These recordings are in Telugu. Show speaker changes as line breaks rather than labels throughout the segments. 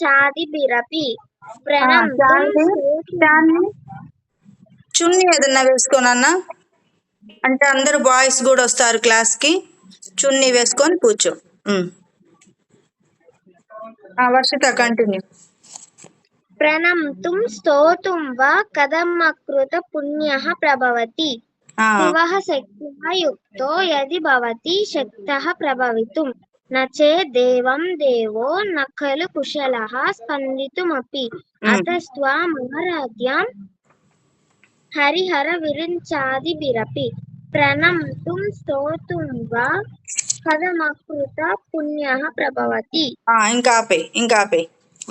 చాదిబిరపి ప్రణంతుం
చున్ని ఏదన్నా వేసుకోనన్నా అంటే అందరూ బాయ్స్ కూడా వస్తారు క్లాస్ కి చున్ని వేసుకొని కూర్చో వర్షిత కంటిన్యూ
ప్రణంతుం స్తోతుం వా కథమకృత పుణ్యః ప్రభవతి శివః శక్త్యా యుక్తో యది భవతి శక్తః ప్రభవితుం నచే దేవం దేవో న ఖలు కుశలః స్పందితుమపి అతస్త్వామారాధ్యాం హరిహర విరించాదిభిరపి ప్రణంతుం స్తోతుం వా కథమకృత పుణ్యః ప్రభవతి.
ఇంకా ఆపే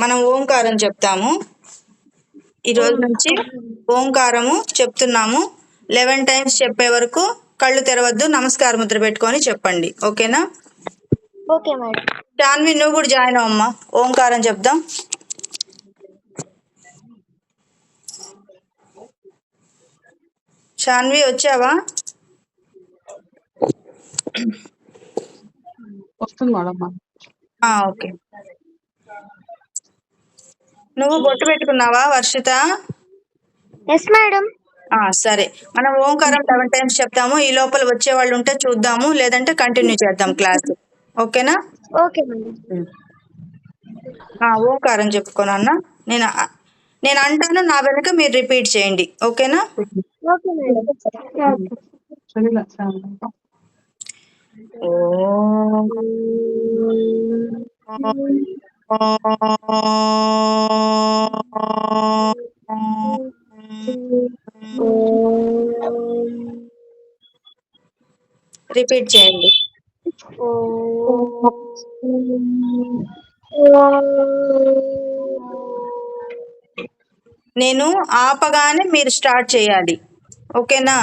మనం ఓంకారం చెప్తాము ఈ రోజు నుంచి ఓంకారము చెప్తున్నాము 11 టైమ్స్ చెప్పే వరకు కళ్ళు తెరవద్దు నమస్కార ముద్ర పెట్టుకొని చెప్పండి ఓకేనా?
Okay madam.
జాన్వి నువ్వు కూడా జాయిన్ అవ్వమ్మా ఓంకారం చెప్దాం. శాన్వి వచ్చావా?
వస్తుంది మేడం.
ఓకే నువ్వు బొట్టు పెట్టుకున్నావా వర్షిత?
Yes madam.
సరే మనం ఓంకారం 11 టైమ్స్ చెప్తాము ఈ లోపల వచ్చే వాళ్ళు ఉంటే చూద్దాము లేదంటే కంటిన్యూ చేద్దాం క్లాస్ ఓకేనా?
Okay madam.
ఓంకారం చెప్పుకోనన్నా నేను అంటాను నా వెనక మీరు రిపీట్ చేయండి ఓకేనా?
Okay madam.
రిపీట్ చేయండి. నేను ఆపగానే మీరు స్టార్ట్ చేయాలి ఓకేనా?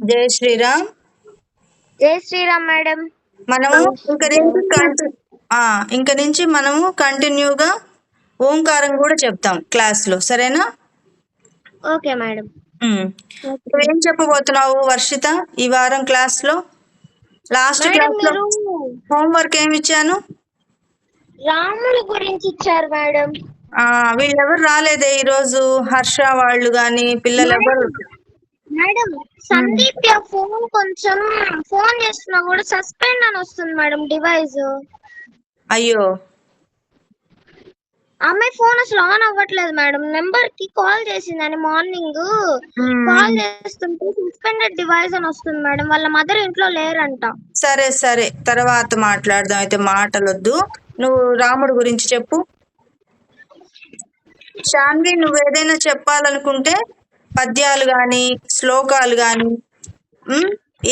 జై శ్రీరామ్.
జై శ్రీరామ్ మేడం.
మనము ఇంక నుంచి మనము కంటిన్యూగా ఓంకారం కూడా చెప్తాం క్లాస్ లో సరేనా?
Okay madam.
నువ్వేం చెప్పబోతున్నావు వర్షిత ఈ వారం క్లాస్ లో? లాస్ట్ క్లాస్ లో హోంవర్క్ ఏమి ఇచ్చాను?
రాముల గురించి ఇచ్చారు మేడం.
వీళ్ళెవరు రాలేదే ఈ రోజు? హర్ష వాళ్ళు గాని పిల్లలు ఎవరు?
మేడం సందీప్ ఫోన్ కొంచెం ఫోన్ చేస్తున్నా కూడా సస్పెండ్ అని వస్తుంది మేడం డివైస్.
అయ్యో
అమ్మాయి ఫోన్ అసలు ఆన్ అవ్వట్లేదు మేడం. నెంబర్ కి కాల్ చేసిందని మార్నింగ్ కాల్ చేస్తుంటే సస్పెండెడ్ డివైస్ అని వస్తుంది మేడం. వాళ్ళ మదర్ ఇంట్లో లేరంట.
సరే తర్వాత మాట్లాడదాం అయితే మాటలొద్దు. నువ్వు రాముడు గురించి చెప్పు. శాన్వి నువ్వు ఏదైనా చెప్పాలనుకుంటే పద్యాలు గాని శ్లోకాలు గాని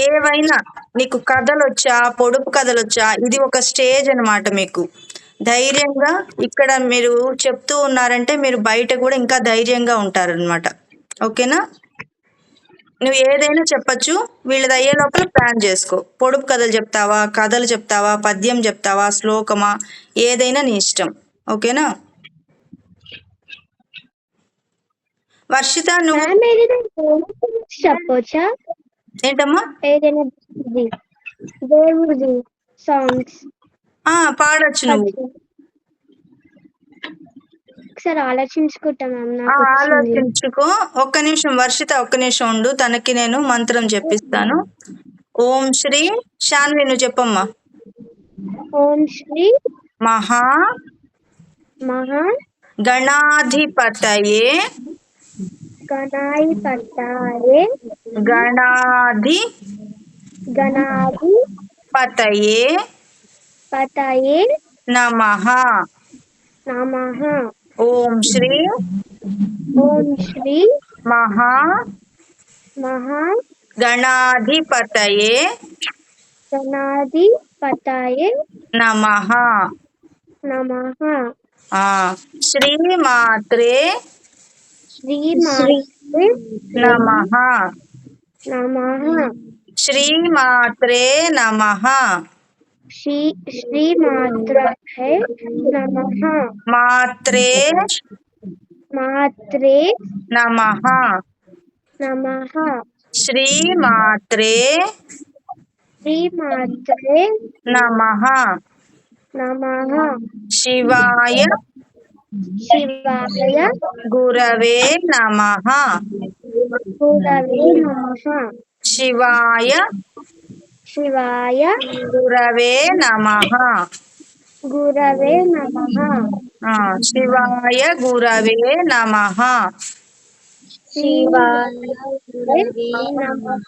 ఏవైనా నీకు కథలు వచ్చా పొడుపు కథలు వచ్చా ఇది ఒక స్టేజ్ అన్నమాట. మీకు ధైర్యంగా ఇక్కడ మీరు చెప్తూ ఉన్నారంటే మీరు బయట కూడా ఇంకా ధైర్యంగా ఉంటారనమాట ఓకేనా? నువ్వు ఏదైనా చెప్పచ్చు. వీళ్ళది అయ్యే లోపల ప్లాన్ చేసుకో. పొడుపు కథలు చెప్తావా కథలు చెప్తావా పద్యం చెప్తావా శ్లోకమా ఏదైనా నీ ఇష్టం ఓకేనా? వర్షిత నువ్వు
చెప్పొచ్చా?
ఏంటమ్మా?
ఏదైనా ఇది దేవుడిది సాంగ్స్
పాడొచ్చు నువ్వు.
ఒకసారి ఆలోచించుకుంటా మ్యామ్, నాకు వచ్చింది.
ఆలోచించుకో. ఒక్క నిమిషం వర్షిత, ఒక్క నిమిషం ఉండు, తనకి నేను మంత్రం చెప్పిస్తాను. ఓం శ్రీ శాన్వి, నువ్వు చెప్పమ్మా.
ఓం శ్రీ
మహా
మహా
గణాధిపతయే
గణాధిపతయే
గణాధిపతయే
పతయే
నమః.
నమః.
ఓం శ్రీ
ఓం శ్రీ
మహా
మహా
గణాధిపతయే
గణాధిపతయే
నమః.
నమః.
శ్రీమాత్రే
శ్రీమాత్రే
నమః.
నమః.
శ్రీమాత్రే నమః.
శ్రీమాత్రే నమః.
మాత్రే
మాత్రే
నమః.
నమః.
శ్రీమాత్రే
శ్రీమాత్రే
నమః.
నమః.
శివాయ
శివాయ
గురవే నమః.
గురవే నమః.
శివాయ
శివాయ
గురవే నమః.
గురవే నమః.
శివాయ గురవే నమః.
శివాయ గురవే నమః.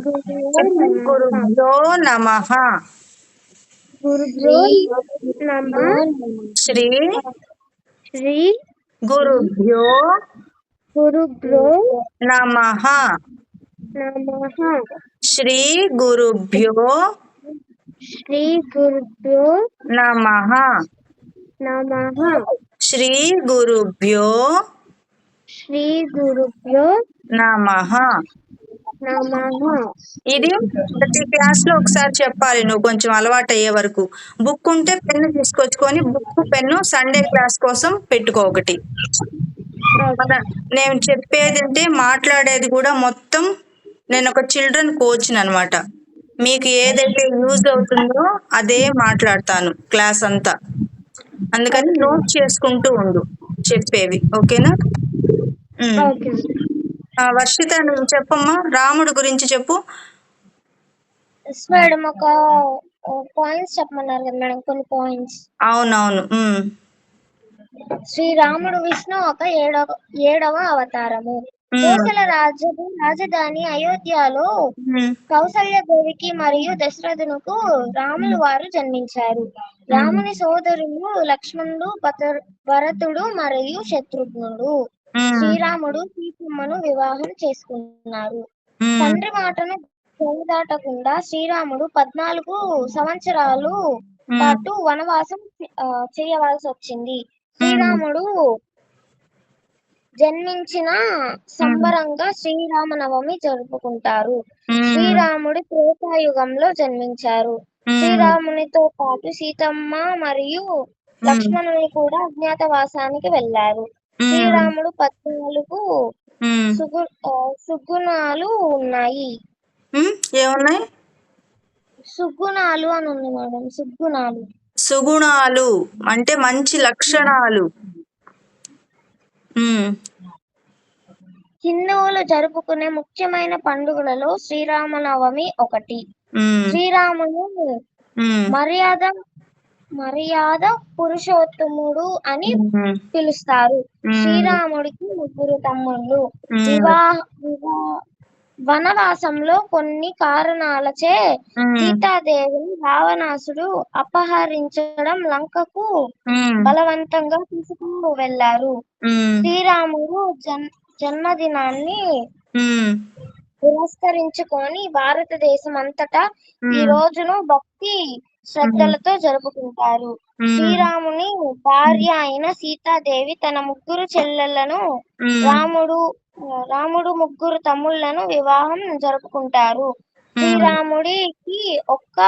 గురుభ్యో నమః.
గురుభ్యో నమః.
శ్రీ
శ్రీ
గురుభ్యో నమః.
నమః.
శ్రీ గురుభ్యో
శ్రీ గురుభ్యో
నమః.
నమః.
శ్రీ గురుభ్యో
శ్రీ గురుభ్యో
నమః.
నమః.
ఇది ప్రతి క్లాస్ లో ఒకసారి చెప్పాలి నువ్వు, కొంచెం అలవాటు అయ్యే వరకు. బుక్ ఉంటే పెన్ను తీసుకొచ్చుకొని బుక్ పెన్ను సండే క్లాస్ కోసం పెట్టుకో ఒకటి. నేను చెప్పేది అంటే మాట్లాడేది కూడా మొత్తం నేను ఒక చిల్డ్రన్ కోచ్ అనమాట. మీకు ఏదైతే యూజ్ అవుతుందో అదే మాట్లాడతాను క్లాస్ అంతా. అందుకని నోట్ చేసుకుంటూ ఉండు చెప్పేవి, ఓకేనా? వర్షిత, నువ్వు చెప్పమ్మా, రాముడు గురించి చెప్పు.
మేడం ఒక పాయింట్స్ చెప్పమన్నారు కదా మేడం, కొన్ని పాయింట్స్.
అవునవును.
శ్రీరాముడు విష్ణు ఒక ఏడవ అవతారము. కోసల రాజధాని అయోధ్యలో కౌసల్య దేవికి మరియు దశరథునకు రాములు వారు జన్మించారు. రాముని సోదరులు లక్ష్మణుడు, భరతుడు మరియు శత్రుఘ్నుడు. శ్రీరాముడు సీతమ్మను వివాహం చేసుకున్నారు. తండ్రి మాటను దాటకుండా శ్రీరాముడు 14 సంవత్సరాలు పాటు వనవాసం చేయవలసి వచ్చింది. శ్రీరాముడు జన్మించిన సంబరంగా శ్రీరామనవమి జరుపుకుంటారు. శ్రీరాముడు త్రేతాయుగంలో జన్మించారు. శ్రీరామునితో పాటు సీతమ్మ మరియు లక్ష్మణుని కూడా అజ్ఞాతవాసానికి వెళ్లారు. శ్రీరాముడు 14 సుగుణాలు ఉన్నాయి.
ఏమున్నాయి?
సుగుణాలు అని ఉంది మేడం. సుగుణాలు
సుగుణాలు అంటే మంచి లక్షణాలు.
హిందువులు జరుపుకునే ముఖ్యమైన పండుగలలో శ్రీరామనవమి ఒకటి. శ్రీరామును మర్యాద పురుషోత్తముడు అని పిలుస్తారు. శ్రీరాముడికి 3 తమ్ముళ్ళు. వనవాసంలో కొన్ని కారణాలచే సీతాదేవిని రావణాసుడు అపహరించడం లంకకు బలవంతంగా తీసుకుని వెళ్లారు. శ్రీరాముడు జన్మదినాన్ని పురస్కరించుకొని భారతదేశం అంతటా ఈ రోజును భక్తి శ్రద్ధలతో జరుపుకుంటారు. శ్రీరాముని భార్య అయిన సీతాదేవి తన 3 చెల్లెళ్లను, రాముడు 3 తమ్ముళ్లను వివాహం జరుపుకుంటారు. శ్రీరాముడికి ఒక్క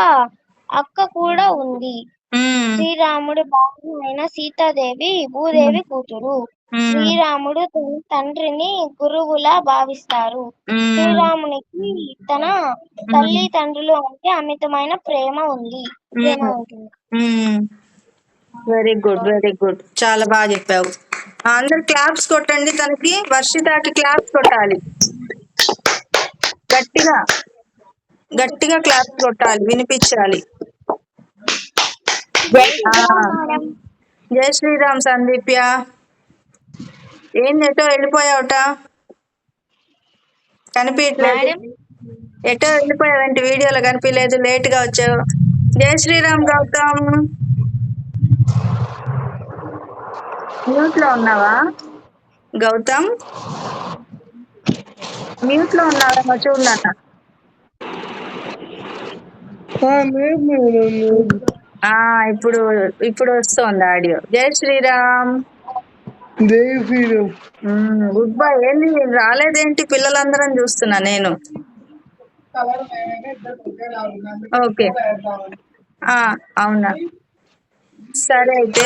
అక్క కూడా ఉంది. శ్రీరాముడి భార్య అయిన సీతాదేవి భూదేవి కూతురు. శ్రీరాముడు తన తండ్రిని గురువులా భావిస్తారు. శ్రీరామునికి తన తల్లిదండ్రులు అంటే అమితమైన ప్రేమ ఉంటుంది.
వెరీ గుడ్, వెరీ గుడ్, చాలా బాగా చెప్పావు. అందరు క్లాప్స్ కొట్టండి. తనకి వర్షితాకి క్లాప్స్ కొట్టాలి, గట్టిగా గట్టిగా క్లాప్స్ కొట్టాలి, వినిపించాలి. జై శ్రీరామ్. సందీప్య, ఏం ఎటో వెళ్ళిపోయావుట, కనిపించలేదు. ఎటో వెళ్ళిపోయావంటి, వీడియోలో కనిపించలేదు, లేట్ గా వచ్చావు. జై శ్రీరామ్. గౌతమ్, మ్యూట్ లో ఉన్నావా? గౌతమ్ మ్యూట్ లో ఉన్నావా? చూడన్నా. ఇప్పుడు ఇప్పుడు వస్తుంది ఆడియో. జై శ్రీరామ్. Good bye. ఏంది రాలేదేంటి? పిల్లలందరం చూస్తున్నా నేను. ఓకే, అవునా, సరే. అయితే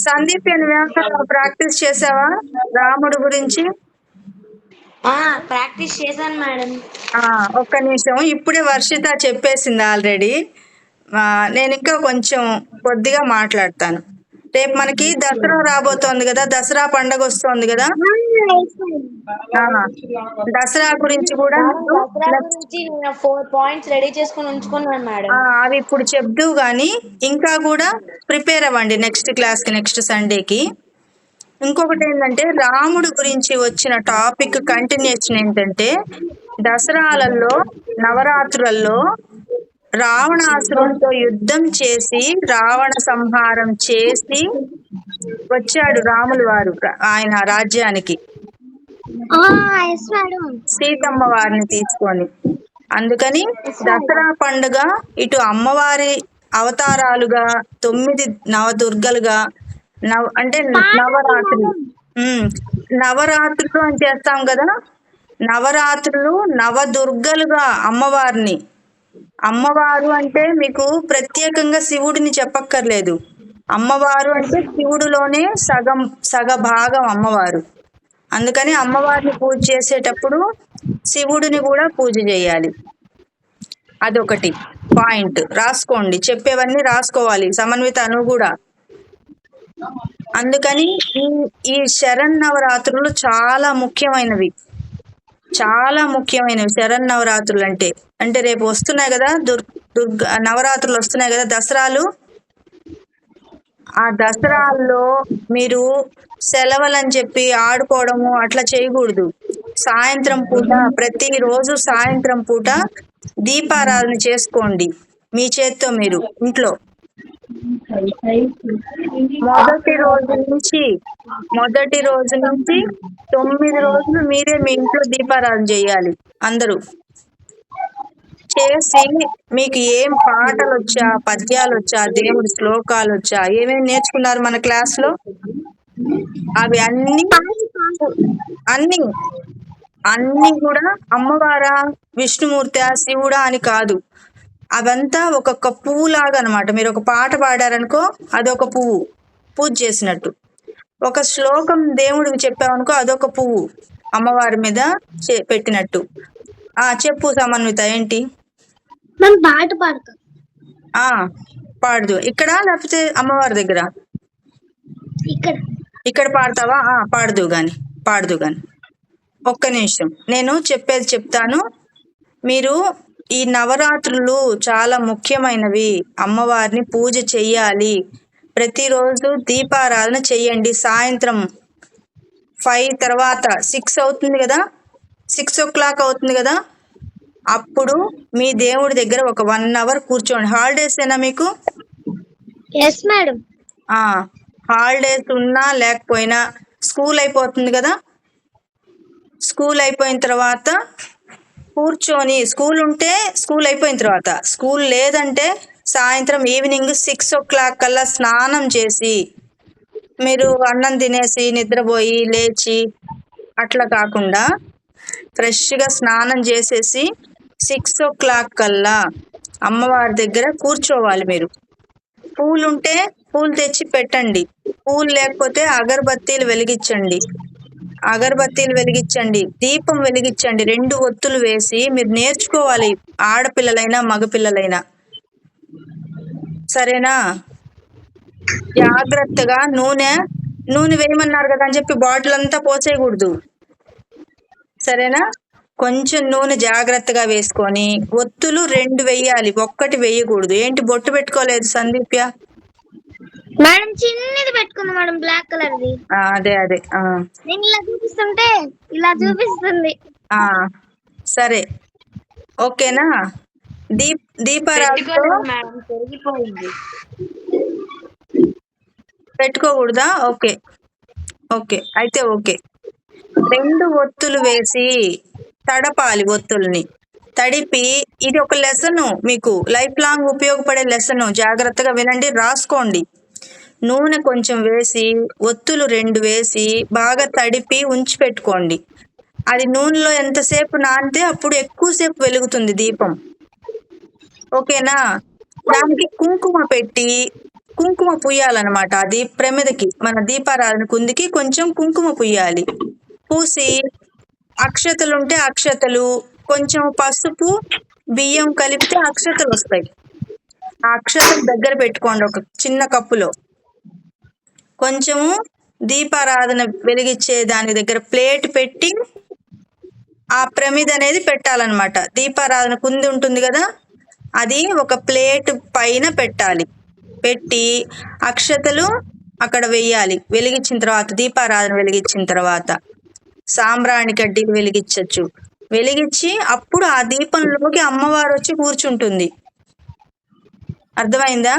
సందీప్, నువ్వేమన్నా ప్రాక్టీస్ చేసావా రాముడు గురించి?
ప్రాక్టీస్ చేశాను మేడం.
ఒక్క నిమిషం, ఇప్పుడే వర్షిత చెప్పేసింది ఆల్రెడీ. నేను ఇంకా కొంచెం కొద్దిగా మాట్లాడతాను. రేపు మనకి దసరా రాబోతోంది కదా, దసరా పండగ వస్తోంది కదా. దసరా గురించి కూడా
4 పాయింట్స్ రెడీ చేసుకుని ఉంచుకున్నాను మేడం.
అవి ఇప్పుడు చెప్దువు గానీ ఇంకా కూడా ప్రిపేర్ అవ్వండి నెక్స్ట్ క్లాస్ కి, నెక్స్ట్ సండేకి. ఇంకొకటి ఏంటంటే, రాముడు గురించి వచ్చిన టాపిక్ కంటిన్యూషన్ ఏంటంటే, దసరాలలో నవరాత్రులలో రావణాసురుడితో యుద్ధం చేసి రావణ సంహారం చేసి వచ్చాడు రాములు వారు ఆయన రాజ్యానికి, సీతమ్మ వారిని తీసుకొని. అందుకని దసరా పండుగ ఇటు అమ్మవారి అవతారాలుగా 9 నవదుర్గలుగా అంటే నవరాత్రులు నవరాత్రులు అని చేస్తాం కదా. నవరాత్రులు నవదుర్గలుగా అమ్మవారిని. అమ్మవారు అంటే మీకు ప్రత్యేకంగా శివుడిని చెప్పక్కర్లేదు. అమ్మవారు అంటే శివుడిలోనే సగ భాగం అమ్మవారు. అందుకని అమ్మవారిని పూజ చేసేటప్పుడు శివుడిని కూడా పూజ చేయాలి. అదొకటి పాయింట్ రాసుకోండి. చెప్పేవన్నీ రాసుకోవాలి సమన్విత, నువ్వు కూడా. అందుకని ఈ శరన్నవరాత్రులు చాలా ముఖ్యమైనవి, చాలా ముఖ్యమైనవి శరన్నవరాత్రులు అంటే రేపు వస్తున్నాయి కదా, దుర్గా నవరాత్రులు వస్తున్నాయి కదా, దసరాలు. ఆ దసరాల్లో మీరు సెలవులని చెప్పి ఆడుకోవడము అట్లా చేయకూడదు. సాయంత్రం పూట, ప్రతిరోజు సాయంత్రం పూట దీపారాధన చేసుకోండి మీ చేత్తో మీరు ఇంట్లో. మొదటి రోజు నుంచి 9 రోజులు మీరే మీ ఇంట్లో దీపారాధన చేయాలి అందరూ. చేసి మీకు ఏం పాటలు వచ్చా, పద్యాలు వచ్చా, దేవుడి శ్లోకాలు వచ్చా, ఏమేమి నేర్చుకున్నారు మన క్లాస్ లో, అవి అన్ని కూడా అమ్మవారా, విష్ణుమూర్తి, శివుడా అని కాదు, అవంతా ఒక్కొక్క పువ్వు లాగా అనమాట. మీరు ఒక పాట పాడారనుకో, అదొక పువ్వు పూజ చేసినట్టు. ఒక శ్లోకం దేవుడికి చెప్పామనుకో, అదొక పువ్వు అమ్మవారి మీద పెట్టినట్టు. చెప్పు సమన్విత, ఏంటి?
పాట పాడతాం.
పాడదు ఇక్కడ, లేకపోతే అమ్మవారి దగ్గర? ఇక్కడ పాడతావా? పాడదు గాని. ఒక్క నిమిషం, నేను చెప్పేది చెప్తాను. మీరు ఈ నవరాత్రులు చాలా ముఖ్యమైనవి. అమ్మవారిని పూజ చెయ్యాలి. ప్రతిరోజు దీపారాధన చెయ్యండి. సాయంత్రం 5 తర్వాత 6 అవుతుంది కదా, 6 o'clock అవుతుంది కదా, అప్పుడు మీ దేవుడి దగ్గర ఒక 1 hour కూర్చోండి. హాలిడేస్ ఏనా మీకు?
Yes madam.
హాలిడేస్ ఉన్నా లేకపోయినా స్కూల్ అయిపోతుంది కదా, స్కూల్ అయిపోయిన తర్వాత కూర్చొని, స్కూల్ ఉంటే స్కూల్ అయిపోయిన తర్వాత, స్కూల్ లేదంటే సాయంత్రం ఈవినింగ్ 6 o'clock కల్లా స్నానం చేసి, మీరు అన్నం తినేసి నిద్రపోయి లేచి అట్లా కాకుండా ఫ్రెష్గా స్నానం చేసేసి 6 o'clock కల్లా అమ్మవారి దగ్గర కూర్చోవాలి మీరు. పూలుంటే పూలు తెచ్చి పెట్టండి. పూలు లేకపోతే అగరబత్తీలు వెలిగించండి. అగరబత్తీలు వెలిగించండి, దీపం వెలిగించండి. 2 ఒత్తులు వేసి మీరు నేర్చుకోవాలి, ఆడపిల్లలైనా మగపిల్లలైనా. సరేనా? జాగ్రత్తగా నూనె వేయమన్నారు కదా అని చెప్పి బాటిల్ అంతా పోసేయకూడదు. సరేనా? కొంచెం నూనె జాగ్రత్తగా వేసుకొని ఒత్తులు 2 వెయ్యాలి, 1 వేయకూడదు. ఏంటి బొట్టు పెట్టుకోలేదు సందీప్య?
మేడం చిన్నది పెట్టుకుంది మేడం, బ్లాక్ కలర్ది.
అదే
నేను ఇలా చూపిస్తుంటే ఇలా చూపిస్తుంది.
సరే, ఓకేనా? దీపారాధనతో పెట్టుకోకూడదా? ఓకే అయితే ఓకే. 2 ఒత్తులు వేసి తడపాలి. ఒత్తుల్ని తడిపి, ఇది ఒక లెసన్, మీకు లైఫ్ లాంగ్ ఉపయోగపడే లెసన్. జాగ్రత్తగా వినండి, రాసుకోండి. నూనె కొంచెం వేసి ఒత్తులు 2 వేసి బాగా తడిపి ఉంచి పెట్టుకోండి. అది నూనెలో ఎంతసేపు నానితే అప్పుడు ఎక్కువసేపు వెలుగుతుంది దీపం. ఓకేనా? దానికి కుంకుమ పెట్టి కుంకుమ పుయ్యాలన్నమాట. అది ప్రమిదకి, మన దీపారాధన కుందికి కొంచెం కుంకుమ పుయ్యాలి. పూసి అక్షతలుంటే అక్షతలు, కొంచెం పసుపు బియ్యం కలిపితే అక్షతలు వస్తాయి. ఆ అక్షతలు దగ్గర పెట్టుకోండి. ఒక చిన్న కప్పులో కొంచెము దీపారాధన వెలిగించే దాని దగ్గర ప్లేట్ పెట్టి ఆ ప్రమిద అనేది పెట్టాలన్నమాట. దీపారాధన కుంది ఉంటుంది కదా, అది ఒక ప్లేట్ పైన పెట్టాలి. పెట్టి అక్షతలు అక్కడ వెయ్యాలి. వెలిగించిన తర్వాత, దీపారాధన వెలిగించిన తర్వాత సాంబ్రాణి కడ్డీలు వెలిగించవచ్చు. వెలిగించి అప్పుడు ఆ దీపంలోకి అమ్మవారు వచ్చి కూర్చుంటుంది. అర్థమైందా?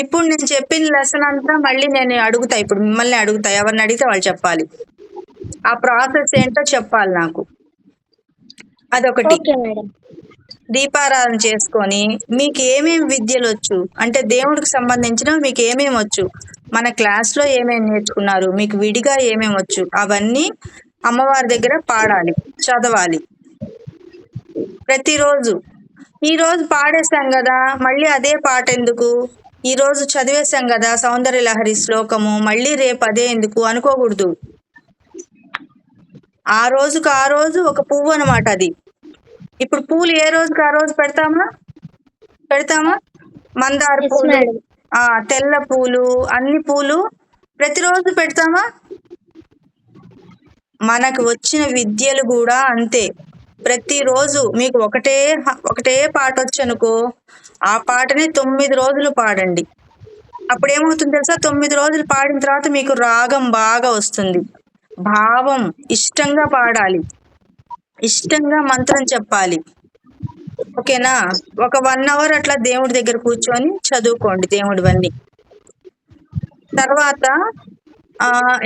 ఇప్పుడు నేను చెప్పిన లెసన్ అంతా మళ్ళీ నేను అడుగుతా. ఇప్పుడు మిమ్మల్ని అడుగుతా, ఎవరిని అడిగితే వాళ్ళు చెప్పాలి. ఆ ప్రాసెస్ ఏంటో చెప్పాలి నాకు. అదొకటి. దీపారాధన చేసుకొని మీకు ఏమేమి విద్యలు వచ్చు అంటే, దేవుడికి సంబంధించిన మీకు ఏమేమి వచ్చు, మన క్లాస్లో ఏమేమి నేర్చుకున్నారు, మీకు విడిగా ఏమేమి వచ్చు, అవన్నీ అమ్మవారి దగ్గర పాడాలి, చదవాలి ప్రతిరోజు. ఈరోజు పాడేశాం కదా, మళ్ళీ అదే పాట ఎందుకు? ఈరోజు చదివేశాం కదా సౌందర్య లహరి శ్లోకము, మళ్ళీ రేపు అదే ఎందుకు అనుకోకూడదు. ఆ రోజుకు ఆ రోజు ఒక పువ్వు అనమాట అది. ఇప్పుడు పూలు ఏ రోజుకి ఆ రోజు పెడతామా? మందార పూలు, తెల్ల పూలు, అన్ని పూలు ప్రతిరోజు పెడతామా? మనకు వచ్చిన విద్యలు కూడా అంతే. ప్రతిరోజు మీకు ఒకటే పాట వచ్చనుకో, ఆ పాటనే 9 రోజులు పాడండి. అప్పుడేమవుతుంది తెలుసా? 9 రోజులు పాడిన తర్వాత మీకు రాగం బాగా వస్తుంది. భావం ఇష్టంగా పాడాలి, ఇష్టంగా మంత్రం చెప్పాలి. ఓకేనా? ఒక 1 అవర్ అట్లా దేవుడి దగ్గర కూర్చొని చదువుకోండి దేవుడివన్నీ. తర్వాత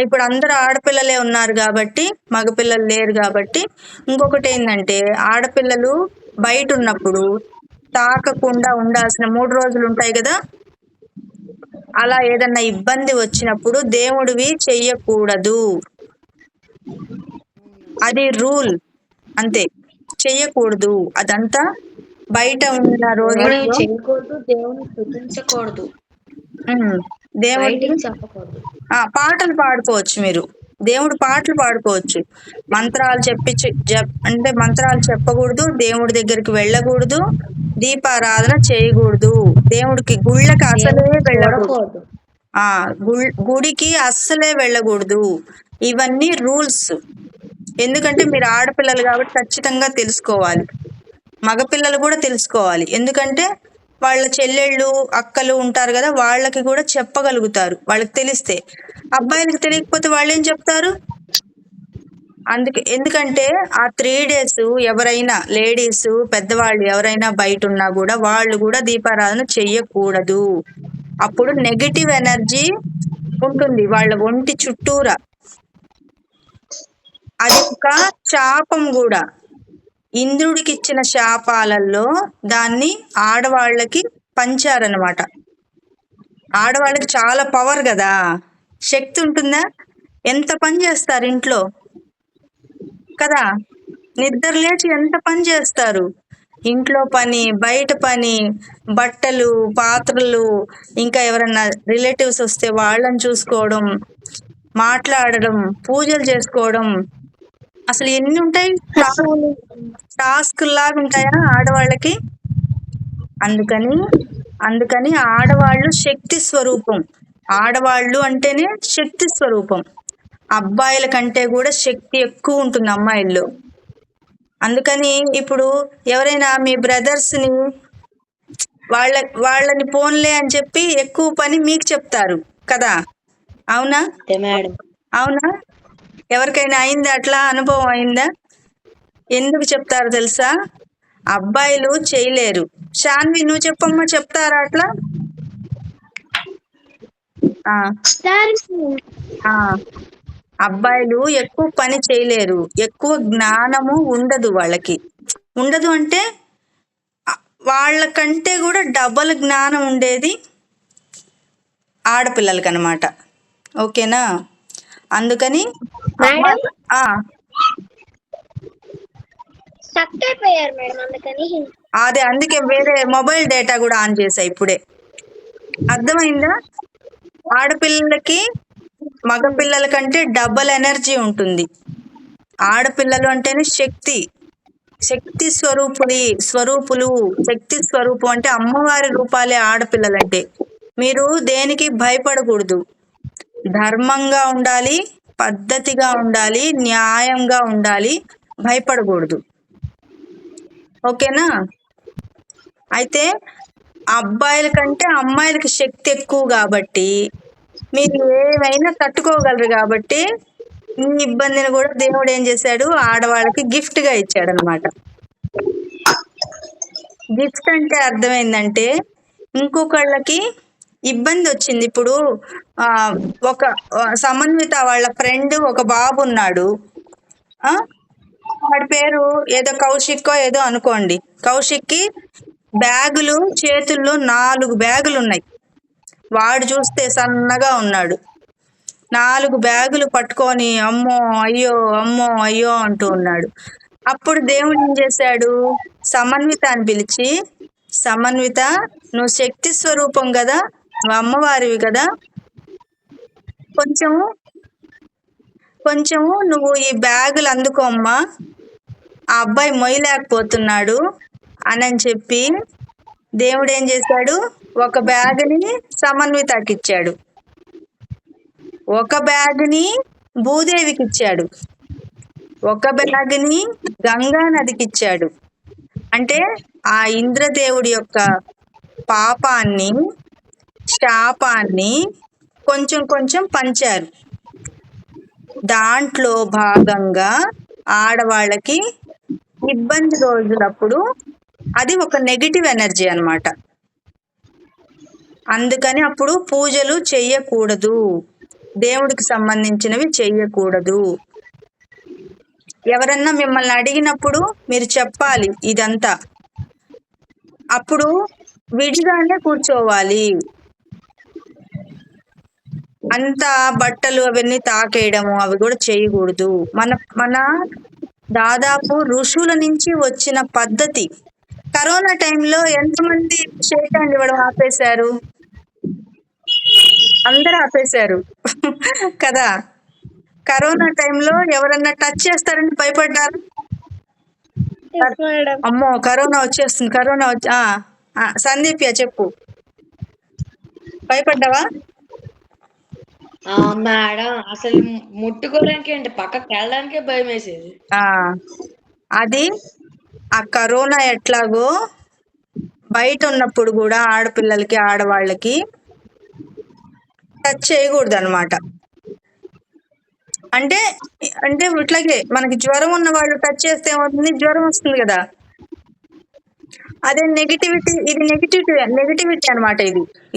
ఇప్పుడు అందరు ఆడపిల్లలే ఉన్నారు కాబట్టి, మగపిల్లలు లేరు కాబట్టి, ఇంకొకటి ఏంటంటే, ఆడపిల్లలు బయట ఉన్నప్పుడు తాకకుండా ఉండాల్సిన 3 రోజులు ఉంటాయి కదా, అలా ఏదన్నా ఇబ్బంది వచ్చినప్పుడు దేవుడివి చెయ్యకూడదు. అది రూల్, అంతే. చెయ్యకూడదు. అదంతా బయట ఉన్న రోజుల్లో దేవుడిని పాటలు పాడుకోవచ్చు. మీరు దేవుడు పాటలు పాడుకోవచ్చు. మంత్రాలు అంటే మంత్రాలు చెప్పకూడదు, దేవుడి దగ్గరికి వెళ్ళకూడదు, దీపారాధన చేయకూడదు, దేవుడికి గుళ్ళకి అసలే వెళ్ళకూడదు, గుడికి అస్సలే వెళ్ళకూడదు. ఇవన్నీ రూల్స్. ఎందుకంటే మీరు ఆడపిల్లలు కాబట్టి ఖచ్చితంగా తెలుసుకోవాలి. మగపిల్లలు కూడా తెలుసుకోవాలి. ఎందుకంటే వాళ్ళ చెల్లెళ్ళు అక్కలు ఉంటారు కదా, వాళ్ళకి కూడా చెప్పగలుగుతారు వాళ్ళకి తెలిస్తే. అబ్బాయిలకు తెలియకపోతే వాళ్ళు ఏం చెప్తారు? ఎందుకంటే ఆ 3 days ఎవరైనా లేడీస్ పెద్దవాళ్ళు ఎవరైనా బయట ఉన్నా కూడా వాళ్ళు కూడా దీపారాధన చెయ్యకూడదు. అప్పుడు నెగటివ్ ఎనర్జీ ఉంటుంది వాళ్ళ ఒంటి చుట్టూరా. అది ఒక శాపం కూడా. ఇంద్రుడికి ఇచ్చిన శాపాలలో దాన్ని ఆడవాళ్ళకి పంచారనమాట. ఆడవాళ్ళకి చాలా పవర్ కదా, శక్తి ఉంటుందా? ఎంత పని చేస్తారు ఇంట్లో కదా, నిద్ర లేచి ఎంత పని చేస్తారు. ఇంట్లో పని, బయట పని, బట్టలు, పాత్రలు, ఇంకా ఎవరన్నా రిలేటివ్స్ వస్తే వాళ్ళని చూసుకోవడం, మాట్లాడడం, పూజలు చేసుకోవడం, అసలు ఎన్ని ఉంటాయి?
అసలు
టాస్క్ లాగా ఉంటాయా ఆడవాళ్ళకి? అందుకని అందుకని ఆడవాళ్ళు శక్తి స్వరూపం. ఆడవాళ్ళు అంటేనే శక్తి స్వరూపం. అబ్బాయిల కంటే కూడా శక్తి ఎక్కువ ఉంటుంది అమ్మాయిల్లో. అందుకని ఇప్పుడు ఎవరైనా మీ బ్రదర్స్ని వాళ్ళని పోన్లే అని చెప్పి ఎక్కువ పని మీకు చెప్తారు కదా, అవునా?
మేడం.
అవునా? ఎవరికైనా అయిందా అట్లా? అనుభవం అయిందా? ఎందుకు చెప్తారు తెలుసా? అబ్బాయిలు చేయలేరు. శాన్వి నువ్వు చెప్పమ్మా, చెప్తారా అట్లా? అబ్బాయిలు ఎక్కువ పని చేయలేరు, ఎక్కువ జ్ఞానము ఉండదు వాళ్ళకి. ఉండదు అంటే వాళ్ళకంటే కూడా డబల్ జ్ఞానం ఉండేది ఆడపిల్లలకి అనమాట. ఓకేనా? అందుకని
మేడం
ఆ,
స్టక్ అయిపోయారు మేడం, అందుకని.
అదే అందుకే వేరే మొబైల్ డేటా కూడా ఆన్ చేసా ఇప్పుడే. అర్థమైందా? ఆడపిల్లలకి మగపిల్లల కంటే డబల్ ఎనర్జీ ఉంటుంది. ఆడపిల్లలు అంటేనే శక్తి స్వరూపులు. శక్తి స్వరూపం అంటే అమ్మవారి రూపాలే ఆడపిల్లలంటే. మీరు దేనికి భయపడకూడదు. ధర్మంగా ఉండాలి, పద్ధతిగా ఉండాలి, న్యాయంగా ఉండాలి, భయపడకూడదు. ఓకేనా? అయితే అబ్బాయిల కంటే అమ్మాయిలకి శక్తి ఎక్కువ కాబట్టి మీరు ఏమైనా తట్టుకోగలరు. కాబట్టి ఈ ఇబ్బందిని కూడా దేవుడు ఏం చేశాడు, ఆడవాళ్ళకి గిఫ్ట్ గా ఇచ్చాడు అనమాట. గిఫ్ట్ అంటే అర్థమైందంటే ఇంకొకళ్ళకి ఇబ్బంది వచ్చింది. ఇప్పుడు ఒక సమన్విత వాళ్ళ ఫ్రెండ్ ఒక బాబు ఉన్నాడు, వాడి పేరు ఏదో కౌశిక్కో ఏదో అనుకోండి. కౌశిక్కి బ్యాగులు, చేతుల్లో 4 బ్యాగులు ఉన్నాయి. వాడు చూస్తే సన్నగా ఉన్నాడు. 4 బ్యాగులు పట్టుకొని అమ్మో అయ్యో అంటూ ఉన్నాడు. అప్పుడు దేవుడు ఏం చేశాడు, సమన్విత అని పిలిచి, సమన్విత నువ్వు శక్తి స్వరూపం కదా, నువ్వు అమ్మవారివి కదా, కొంచెము నువ్వు ఈ బ్యాగులు అందుకో అమ్మా, ఆ అబ్బాయి మొయ్యలేకపోతున్నాడు అని చెప్పి దేవుడు ఏం చేశాడు, ఒక బ్యాగ్ని సమన్వితకి ఇచ్చాడు, ఒక బ్యాగ్ని భూదేవికి ఇచ్చాడు, ఒక బ్యాగ్ని గంగా నదికి ఇచ్చాడు. అంటే ఆ ఇంద్రదేవుడి యొక్క పాపాన్ని, శాపాన్ని కొంచెం కొంచెం పంచారు. దాంట్లో భాగంగా ఆడవాళ్ళకి ఇబ్బంది రోజులప్పుడు అది ఒక నెగిటివ్ ఎనర్జీ అన్నమాట. అందుకని అప్పుడు పూజలు చెయ్యకూడదు, దేవుడికి సంబంధించినవి చెయ్యకూడదు. ఎవరన్నా మిమ్మల్ని అడిగినప్పుడు మీరు చెప్పాలి ఇదంతా. అప్పుడు విడిగానే కూర్చోవాలి. అంతా బట్టలు అవన్నీ తాకేయడము అవి కూడా చేయకూడదు. మన దాదాపు ఋషుల నుంచి వచ్చిన పద్ధతి. కరోనా టైంలో ఎంతమంది షేక్ హ్యాండ్ ఇవ్వడం ఆపేశారు? అందరూ ఆపేశారు కదా. కరోనా టైంలో ఎవరన్నా టచ్ చేస్తారని భయపడ్డారు. అమ్మో కరోనా వచ్చేస్తుంది, సందీప్య చెప్పు, భయపడ్డావా?
మేడం అసలు ముట్టుకోవడానికి అంటే పక్కకి వెళ్ళడానికే భయం వేసేది.
అది ఆ కరోనా ఎట్లాగో బయట ఉన్నప్పుడు కూడా ఆడపిల్లలకి, ఆడవాళ్ళకి టచ్ చేయకూడదు అనమాట. అంటే ఇట్లాగే మనకి జ్వరం ఉన్న వాళ్ళు టచ్ చేస్తే ఏమవుతుంది, జ్వరం వస్తుంది కదా. అదే నెగిటివిటీ, ఇది నెగిటివిటీ అనమాట.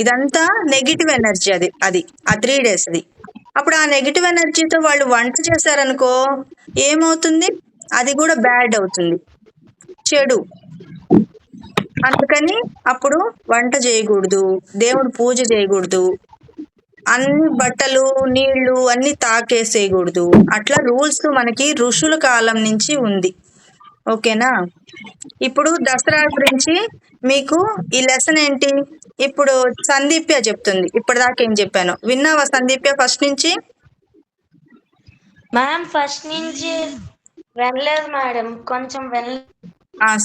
ఇదంతా నెగిటివ్ ఎనర్జీ. అది ఆ 3 days అది. అప్పుడు ఆ నెగిటివ్ ఎనర్జీతో వాళ్ళు వంట చేశారనుకో ఏమవుతుంది, అది కూడా బ్యాడ్ అవుతుంది, చెడు. అందుకని అప్పుడు వంట చేయకూడదు, దేవుడు పూజ చేయకూడదు, అన్ని బట్టలు నీళ్లు అన్ని తాకేసేయకూడదు. అట్లా రూల్స్ మనకి ఋషుల కాలం నుంచి ఉంది. ఓకేనా? ఇప్పుడు దసరా గురించి మీకు ఈ లెసన్ ఏంటి? ఇప్పుడు సందీప్య చెప్తుంది. ఇప్పటిదాకా ఏం చెప్పాను విన్నావా సందీప్య ఫస్ట్ నుంచి?
మ్యామ్ ఫస్ట్ నుంచి వినలేదు మేడం, కొంచెం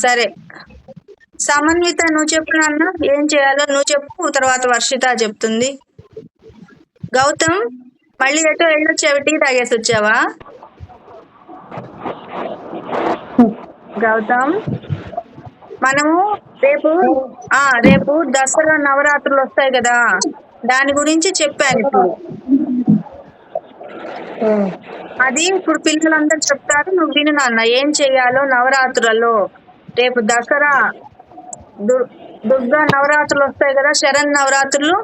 సరే సమన్విత నువ్వు చెప్పు నాన్న, ఏం చేయాలో నువ్వు చెప్పు, తర్వాత వర్షిత చెప్తుంది. గౌతమ్ మళ్ళీ ఎటో వెళ్ళొచ్చావు, టీ తాగేసి వచ్చావా? గౌతమ్ మనము రేపు దసరా నవరాత్రులు వస్తాయి కదా, దాని గురించి చెప్పాను ఇప్పుడు. అది ఇప్పుడు పిల్లలందరూ చెప్తారు, నువ్వు విను నాన్న ఏం చెయ్యాలో నవరాత్రులలో. రేపు దసరా దుర్గా నవరాత్రులు వస్తాయి కదా, శరణ్ నవరాత్రులు,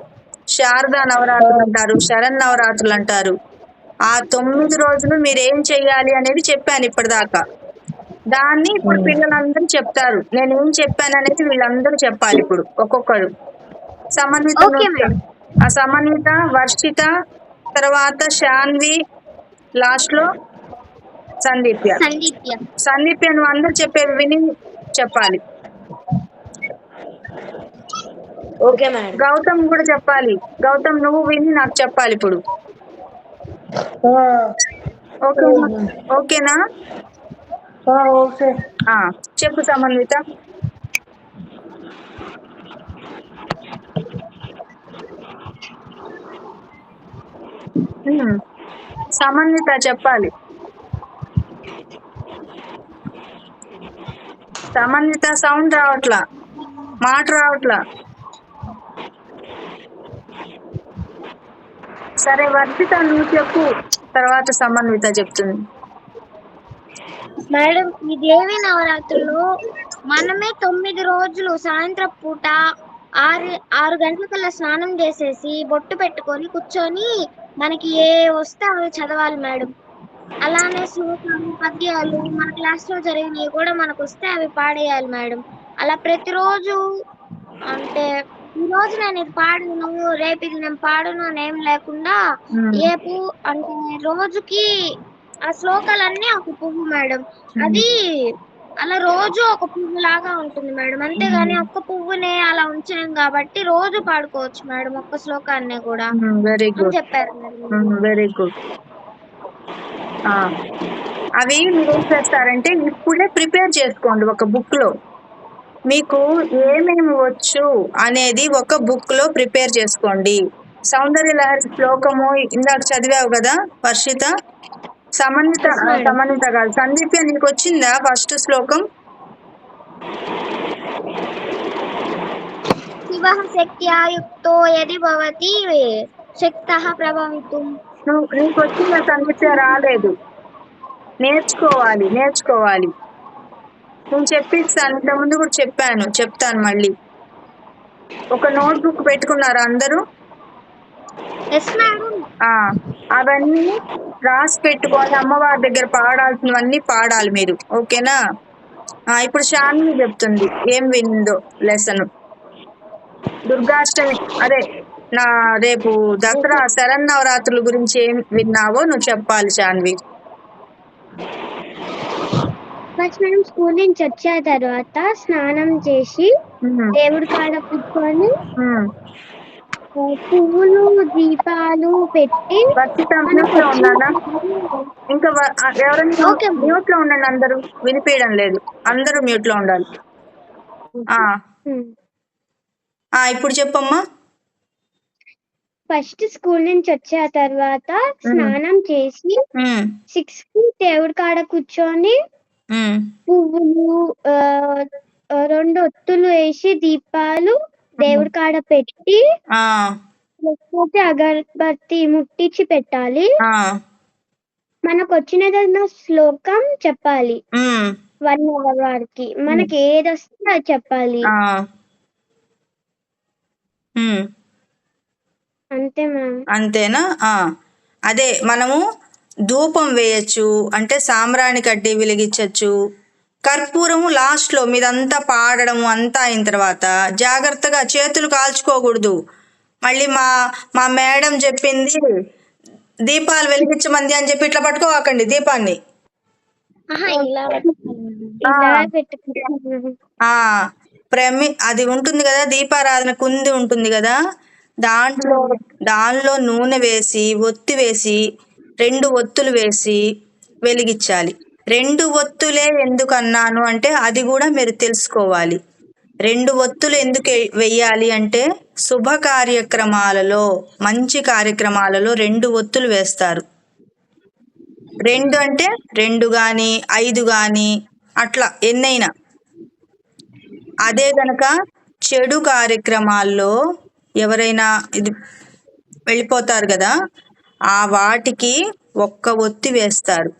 శారదా నవరాత్రులు అంటారు, శరణ్ నవరాత్రులు అంటారు. ఆ 9 రోజులు మీరు ఏం చెయ్యాలి అనేది చెప్పాను ఇప్పటిదాకా. దాన్ని ఇప్పుడు పిల్లలందరూ చెప్తారు. నేను ఏం చెప్పాను అనేది వీళ్ళందరూ చెప్పాలి ఇప్పుడు ఒక్కొక్కరు. సమన్విత, సమన్విత, వర్షిత, తర్వాత శాన్వి, లాస్ట్ లో సందీప్య. నువ్వు అందరు చెప్పేవి విని చెప్పాలి.
Okay madam.
గౌతమ్ కూడా చెప్పాలి. గౌతమ్ నువ్వు విని నాకు చెప్పాలి ఇప్పుడు. ఓకేనా?
ఓకే.
చెప్పు సమన్విత. సమన్విత చెప్పాలి. సమన్విత సౌండ్ రావట్లా, మాట రావట్లా. సరే వర్షిత నువ్వు చెప్పు, తర్వాత సమన్విత చెప్తుంది.
మేడం ఈ దేవి నవరాత్రులు మనమే 9 రోజులు సాయంత్రం పూట 6 గంటలకల్లా స్నానం చేసేసి బొట్టు పెట్టుకొని కూర్చొని మనకి ఏ వస్తే అవి చదవాలి మేడం. అలానే శ్లోకాలు, పద్యాలు మన క్లాస్ లో జరిగినవి కూడా మనకు వస్తే అవి పాడేయాలి మేడం. అలా ప్రతిరోజు, అంటే ఈ రోజు నేను ఇది పాడను, రేపు ఇది నేను పాడను అని ఏం లేకుండా రేపు అంటే రోజుకి ఆ శ్లోకాలన్నీ ఒక పువ్వు మేడం. అది అలా రోజు ఒక పువ్వు లాగా ఉంటుంది మేడం. అంతేగాని ఒక్క పువ్వునే అలా ఉంచాం కాబట్టి రోజు పాడుకోవచ్చు మేడం ఒక్క శ్లోకాన్ని కూడా.
వెరీ గుడ్,
చెప్పారు
వెరీ గుడ్. అవి మీరు ఏం చేస్తారంటే ఇప్పుడే ప్రిపేర్ చేసుకోండి ఒక బుక్ లో. మీకు ఏమేమి వచ్చు అనేది ఒక బుక్ లో ప్రిపేర్ చేసుకోండి. సౌందర్య లహరి శ్లోకము ఇందాక చదివావు కదా వర్షిత. సమన్విత కాదు సందీప్య, నీకు వచ్చిందా ఫస్ట్ శ్లోకం?
శివః శక్త్యా యుక్తో యది భవతి శక్తః ప్రభవితుం.
నీకు వచ్చిందా సందీప్య? రాలేదు, నేర్చుకోవాలి. నేను చెప్పిస్తాను, ఇంతకుముందు కూడా చెప్తాను మళ్ళీ. ఒక నోట్బుక్ పెట్టుకున్నారా అందరూ? అవన్నీ రాసి పెట్టుకొని అమ్మవారి దగ్గర పాడాల్సినవన్నీ పాడాలి మీరు, ఓకేనా? ఇప్పుడు శాన్వి చెప్తుంది ఏం విందో లెసన్. దుర్గాష్టమి రేపు దసరా శరన్నవరాత్రుల గురించి ఏం విన్నావో నువ్వు చెప్పాలి శాన్వి.
ఫస్ట్ మనం స్కూల్ నుంచి వచ్చిన తర్వాత స్నానం చేసి దేవుడి కాడ కూర్చొని పువ్వులు, దీపాలు పెట్టి
ఇంకా ఎవరైనా మ్యూట్ లో ఉండండి, అందరూ వినిపించడం లేదు, అందరూ మ్యూట్ లో ఉండాలి. ఇప్పుడు చెప్పమ్మా.
ఫస్ట్ స్కూల్ నుంచి వచ్చే తర్వాత స్నానం చేసి 6 కి దేవుడి కాడ కూర్చొని పువ్వులు 2 ఒత్తులు వేసి దీపాలు దేవుడి కాడ పెట్టి లేకపోతే అగరబత్తి ముట్టించి పెట్టాలి. మనకు వచ్చిన శ్లోకం చెప్పాలి 1 hour వరకు. మనకి ఏది వస్తే అది చెప్పాలి. అంతే మ్యామ్.
అంతేనా? అదే మనము ధూపం వేయచ్చు, అంటే సాంబ్రాణి కడ్డీ వెలిగించచ్చు. కర్పూరము లాస్ట్ లో మీదంతా పాడడము అంతా అయిన తర్వాత జాగ్రత్తగా చేతులు కాల్చుకోకూడదు. మళ్ళీ మా మేడం చెప్పింది దీపాలు వెలిగించమంది అని చెప్పి ఇట్లా పట్టుకోకండి దీపాన్ని.
ఇలా పెట్టుకుంటారు.
ఆ అది ఉంటుంది కదా, దీపారాధన కుంది ఉంటుంది కదా, దానిలో నూనె వేసి ఒత్తి వేసి 2 ఒత్తులు వేసి వెలిగించాలి. 2 ఒత్తులే ఎందుకు అన్నాను అంటే అది కూడా మీరు తెలుసుకోవాలి. 2 ఒత్తులు ఎందుకు వెయ్యాలి అంటే శుభ కార్యక్రమాలలో, మంచి కార్యక్రమాలలో 2 ఒత్తులు వేస్తారు. 2 అంటే 2 గాని 5 గాని అట్లా ఎన్నైనా. అదే గనక చెడు కార్యక్రమాల్లో ఎవరైనా ఇది వెళ్ళిపోతారు కదా, ఆ వాటికి 1 ఒత్తి వేస్తారు.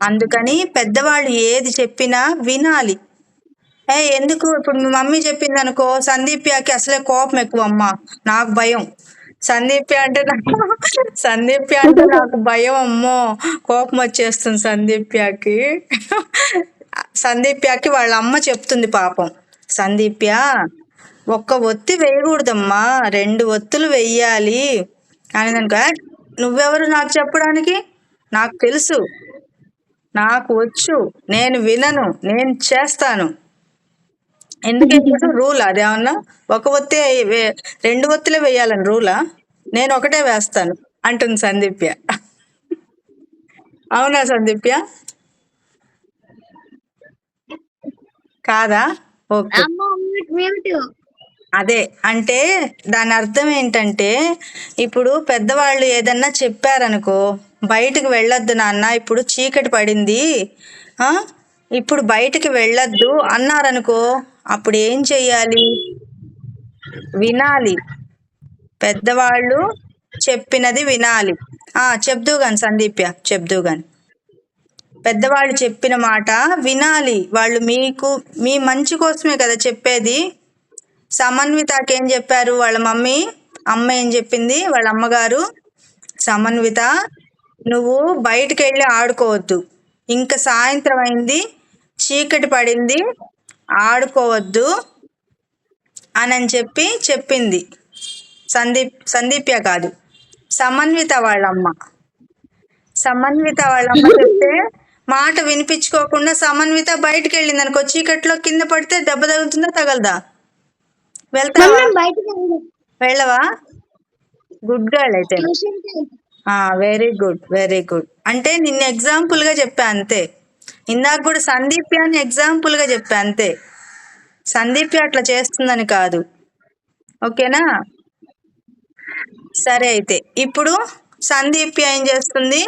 అందుకని పెద్దవాళ్ళు ఏది చెప్పినా వినాలి. ఎందుకు ఇప్పుడు మీ మమ్మీ చెప్పింది అనుకో, సందీప్యాకి అసలే కోపం ఎక్కువ అమ్మా, నాకు భయం. సందీప్య అంటే నాకు భయం, అమ్మో కోపం వచ్చేస్తుంది సందీప్యాకి. సందీప్యాకి వాళ్ళ అమ్మ చెప్తుంది పాపం, సందీప్య 1 ఒత్తి వేయకూడదమ్మా, 2 ఒత్తులు వెయ్యాలి అని. కనుక నువ్వెవరు నాకు చెప్పడానికి, నాకు తెలుసు, నాకు వచ్చు, నేను వినను, నేను చేస్తాను. ఎందుకంటే రూల్ అదేమన్నా 1 ఒత్తి 2 ఒత్తులే వేయాలని రూలా? నేను ఒకటే వేస్తాను అంటుంది సందీప్య. అవునా సందీప్య? కాదా? ఓకే. అదే అంటే దాని అర్థం ఏంటంటే, ఇప్పుడు పెద్దవాళ్ళు ఏదన్నా చెప్పారనుకో, బయటకు వెళ్ళొద్దు నాన్న, ఇప్పుడు చీకటి పడింది, ఇప్పుడు బయటికి వెళ్ళొద్దు అన్నారనుకో, అప్పుడు ఏం చెయ్యాలి? వినాలి. పెద్దవాళ్ళు చెప్పినది వినాలి. చెప్దువు గాని సందీప్య, చెప్దువు గాని. పెద్దవాళ్ళు చెప్పిన మాట వినాలి. వాళ్ళు మీ మంచి కోసమే కదా చెప్పేది. సమన్వితకి ఏం చెప్పారు వాళ్ళ అమ్మ ఏం చెప్పింది వాళ్ళ అమ్మగారు? సమన్విత, నువ్వు బయటికి వెళ్ళి ఆడుకోవద్దు, ఇంకా సాయంత్రం అయింది, చీకటి పడింది, ఆడుకోవద్దు అని చెప్పింది. సందీప్య కాదు, సమన్విత వాళ్ళమ్మ. సమన్విత వాళ్ళమ్మ చెప్తే మాట వినిపించుకోకుండా సమన్విత బయటికి వెళ్ళింది అనుకో, చీకట్లో కింద పడితే దెబ్బ తగులుతుందా తగలదా? వెళ్తావా? వెళ్ళవా? గుడ్ గర్ల్ అయితే. Very good, very good. అంటే నిన్న ఎగ్జాంపుల్ గా చెప్పా అంతే. ఇందాక కూడా సందీప్యాన్ని ఎగ్జాంపుల్ గా చెప్పా అంతే. సందీప్య అట్లా చేస్తుందని కాదు. ఓకేనా? సరే అయితే ఇప్పుడు సందీప్య ఏం చేస్తుంది?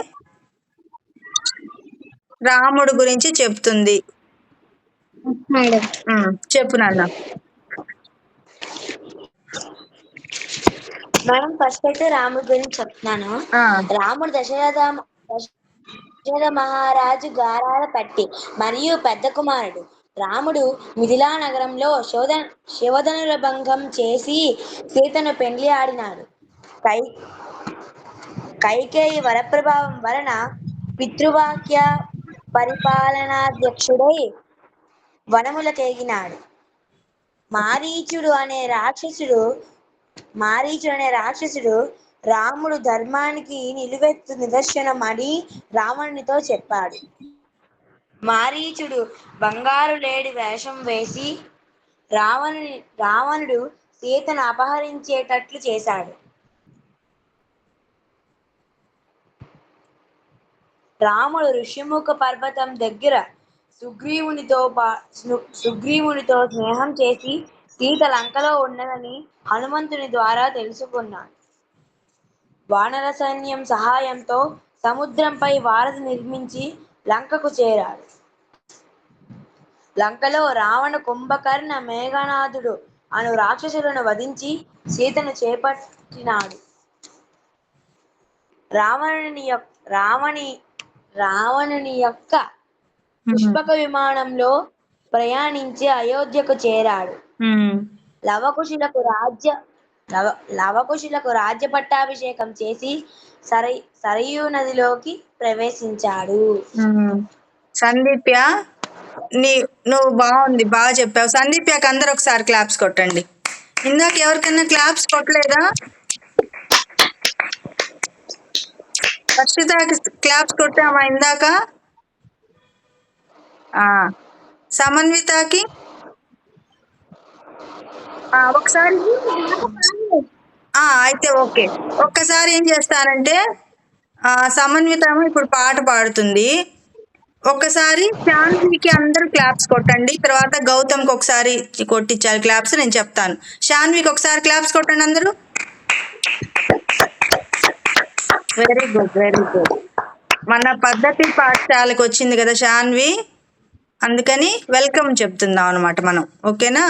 రాముడు గురించి చెప్తుంది. చెప్పు నాన్న.
మేడం ఫస్ట్ అయితే రాముడి గురించి చెప్తున్నాను. రాముడు దశరథ మహారాజు గారాల పట్టి మరియు పెద్ద కుమారుడు. రాముడు మిథిలా నగరంలో శివధనుల భంగం చేసి సీతను పెండ్లి ఆడినాడు. కైకేయి వరప్రభావం వలన పితృవాక్య పరిపాలనాధ్యక్షుడై వనములకేగినాడు. మారీచుడు అనే రాక్షసుడు రాముడు ధర్మానికి నిలువెత్తు నిదర్శనం అని రావణునితో చెప్పాడు. మారీచుడు బంగారు లేడి వేషం వేసి రావణుడు సీతను అపహరించేటట్లు చేశాడు. రాముడు ఋషిముఖ పర్వతం దగ్గర సుగ్రీవునితో స్నేహం చేసి సీత లంకలో ఉన్నదని హనుమంతుని ద్వారా తెలుసుకున్నాడు. వానర సైన్యం సహాయంతో సముద్రంపై వారధి నిర్మించి లంకకు చేరాడు. లంకలో రావణ కుంభకర్ణ మేఘనాథుడు అను రాక్షసులను వధించి సీతను చేపట్టినాడు. రావణుని యొక్క పుష్పక విమానంలో ప్రయాణించి అయోధ్యకు చేరాడు. లవకుశులకు రాజ్య పట్టాభిషేకం చేసి సరయూ నదిలోకి ప్రవేశించాడు.
సందీప్య, నువ్వు బాగా చెప్పావు. సందీప్యకి అందరు ఒకసారి క్లాప్స్ కొట్టండి. ఇందాక ఎవరికైనా క్లాప్స్ కొట్టలేదా? రక్షితకి క్లాప్స్ కొట్టామా ఇందాక? ఆ సమన్వితకి ఒకసారి అయితే ఓకే. ఒక్కసారి ఏం చేస్తానంటే సమన్విత ఏమో ఇప్పుడు పాట పాడుతుంది. ఒక్కసారి శాన్వికి అందరూ క్లాప్స్ కొట్టండి. తర్వాత గౌతమ్కి ఒకసారి కొట్టించాలి క్లాప్స్, నేను చెప్తాను. శాన్వికి ఒకసారి క్లాప్స్ కొట్టండి అందరూ. Very good, very good. మన పద్ధతి పాఠశాలకు వచ్చింది కదా శాన్వి, అందుకని వెల్కమ్ చెప్తున్నాం అనమాట మనం. ఓకేనా?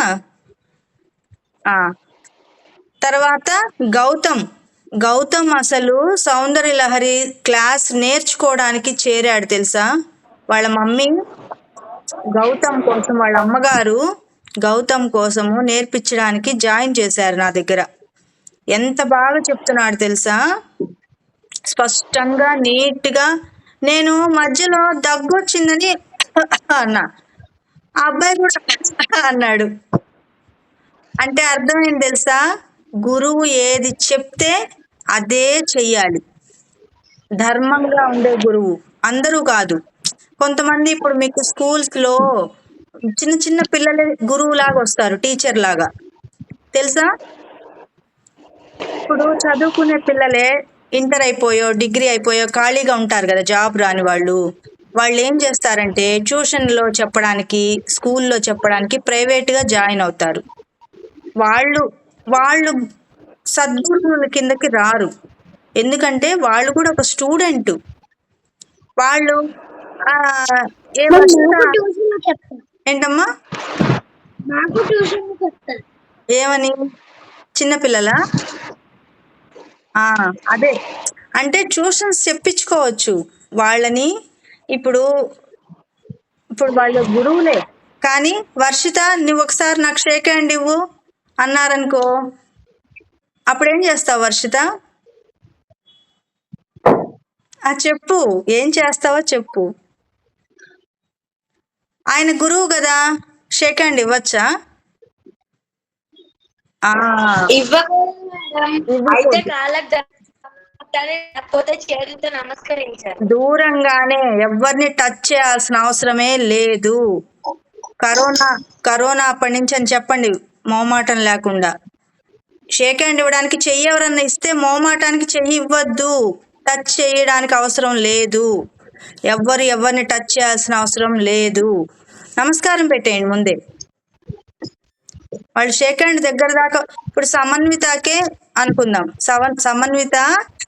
తర్వాత గౌతమ్ అసలు సౌందర్య లహరి క్లాస్ నేర్చుకోవడానికి చేరాడు తెలుసా. వాళ్ళ మమ్మీ గౌతమ్ కోసం, వాళ్ళ అమ్మగారు గౌతమ్ కోసము నేర్పించడానికి జాయిన్ చేశారు నా దగ్గర. ఎంత బాగా చెప్తున్నాడు తెలుసా, స్పష్టంగా నీట్గా. నేను మధ్యలో దగ్గొచ్చిందని అన్నా, ఆ అబ్బాయి కూడా అన్నాడు. అంటే అర్థమైంది తెలుసా, గురువు ఏది చెప్తే అదే చెయ్యాలి. ధర్మంగా ఉండే గురువు, అందరూ కాదు. కొంతమంది ఇప్పుడు మీకు స్కూల్స్లో చిన్న చిన్న పిల్లలే గురువు లాగా వస్తారు, టీచర్ లాగా తెలుసా. ఇప్పుడు చదువుకునే పిల్లలే ఇంటర్ అయిపోయో డిగ్రీ అయిపోయో ఖాళీగా ఉంటారు కదా, జాబ్ రాని వాళ్ళు. వాళ్ళు ఏం చేస్తారంటే ట్యూషన్లో చెప్పడానికి, స్కూల్లో చెప్పడానికి ప్రైవేట్గా జాయిన్ అవుతారు. వాళ్ళు సద్గురువుల కిందకి రారు. ఎందుకంటే వాళ్ళు కూడా ఒక స్టూడెంట్. వాళ్ళు ఏంటమ్మా ఏమని, చిన్నపిల్లలా? అదే, అంటే ట్యూషన్స్ చెప్పించుకోవచ్చు వాళ్ళని. ఇప్పుడు వాళ్ళు గురువులే. కానీ వర్షిత, నువ్వు ఒకసారి నాకు షేక్ హ్యాండ్ ఇవ్వు అన్నారనుకో, అప్పుడేం చేస్తావు వర్షిత? చెప్పు, ఏం చేస్తావో చెప్పు. ఆయన గురువు కదా, షేక్ హ్యాండ్ ఇవ్వచ్చా? దూరంగానే, ఎవరిని టచ్ చేయాల్సిన అవసరమే లేదు. కరోనా అప్పటి నుంచి అని చెప్పండి, మోమాటం లేకుండా. షేక్ హ్యాండ్ ఇవ్వడానికి చెయ్యి ఎవరన్నా ఇస్తే మోమాటానికి చెయ్యి ఇవ్వద్దు. టచ్ చేయడానికి అవసరం లేదు. ఎవరిని టచ్ చేయాల్సిన అవసరం లేదు. నమస్కారం పెట్టేయండి ముందే. వాళ్ళు షేక్ హ్యాండ్ దగ్గర దాకా. ఇప్పుడు సమన్వితకే అనుకుందాం, సమన్విత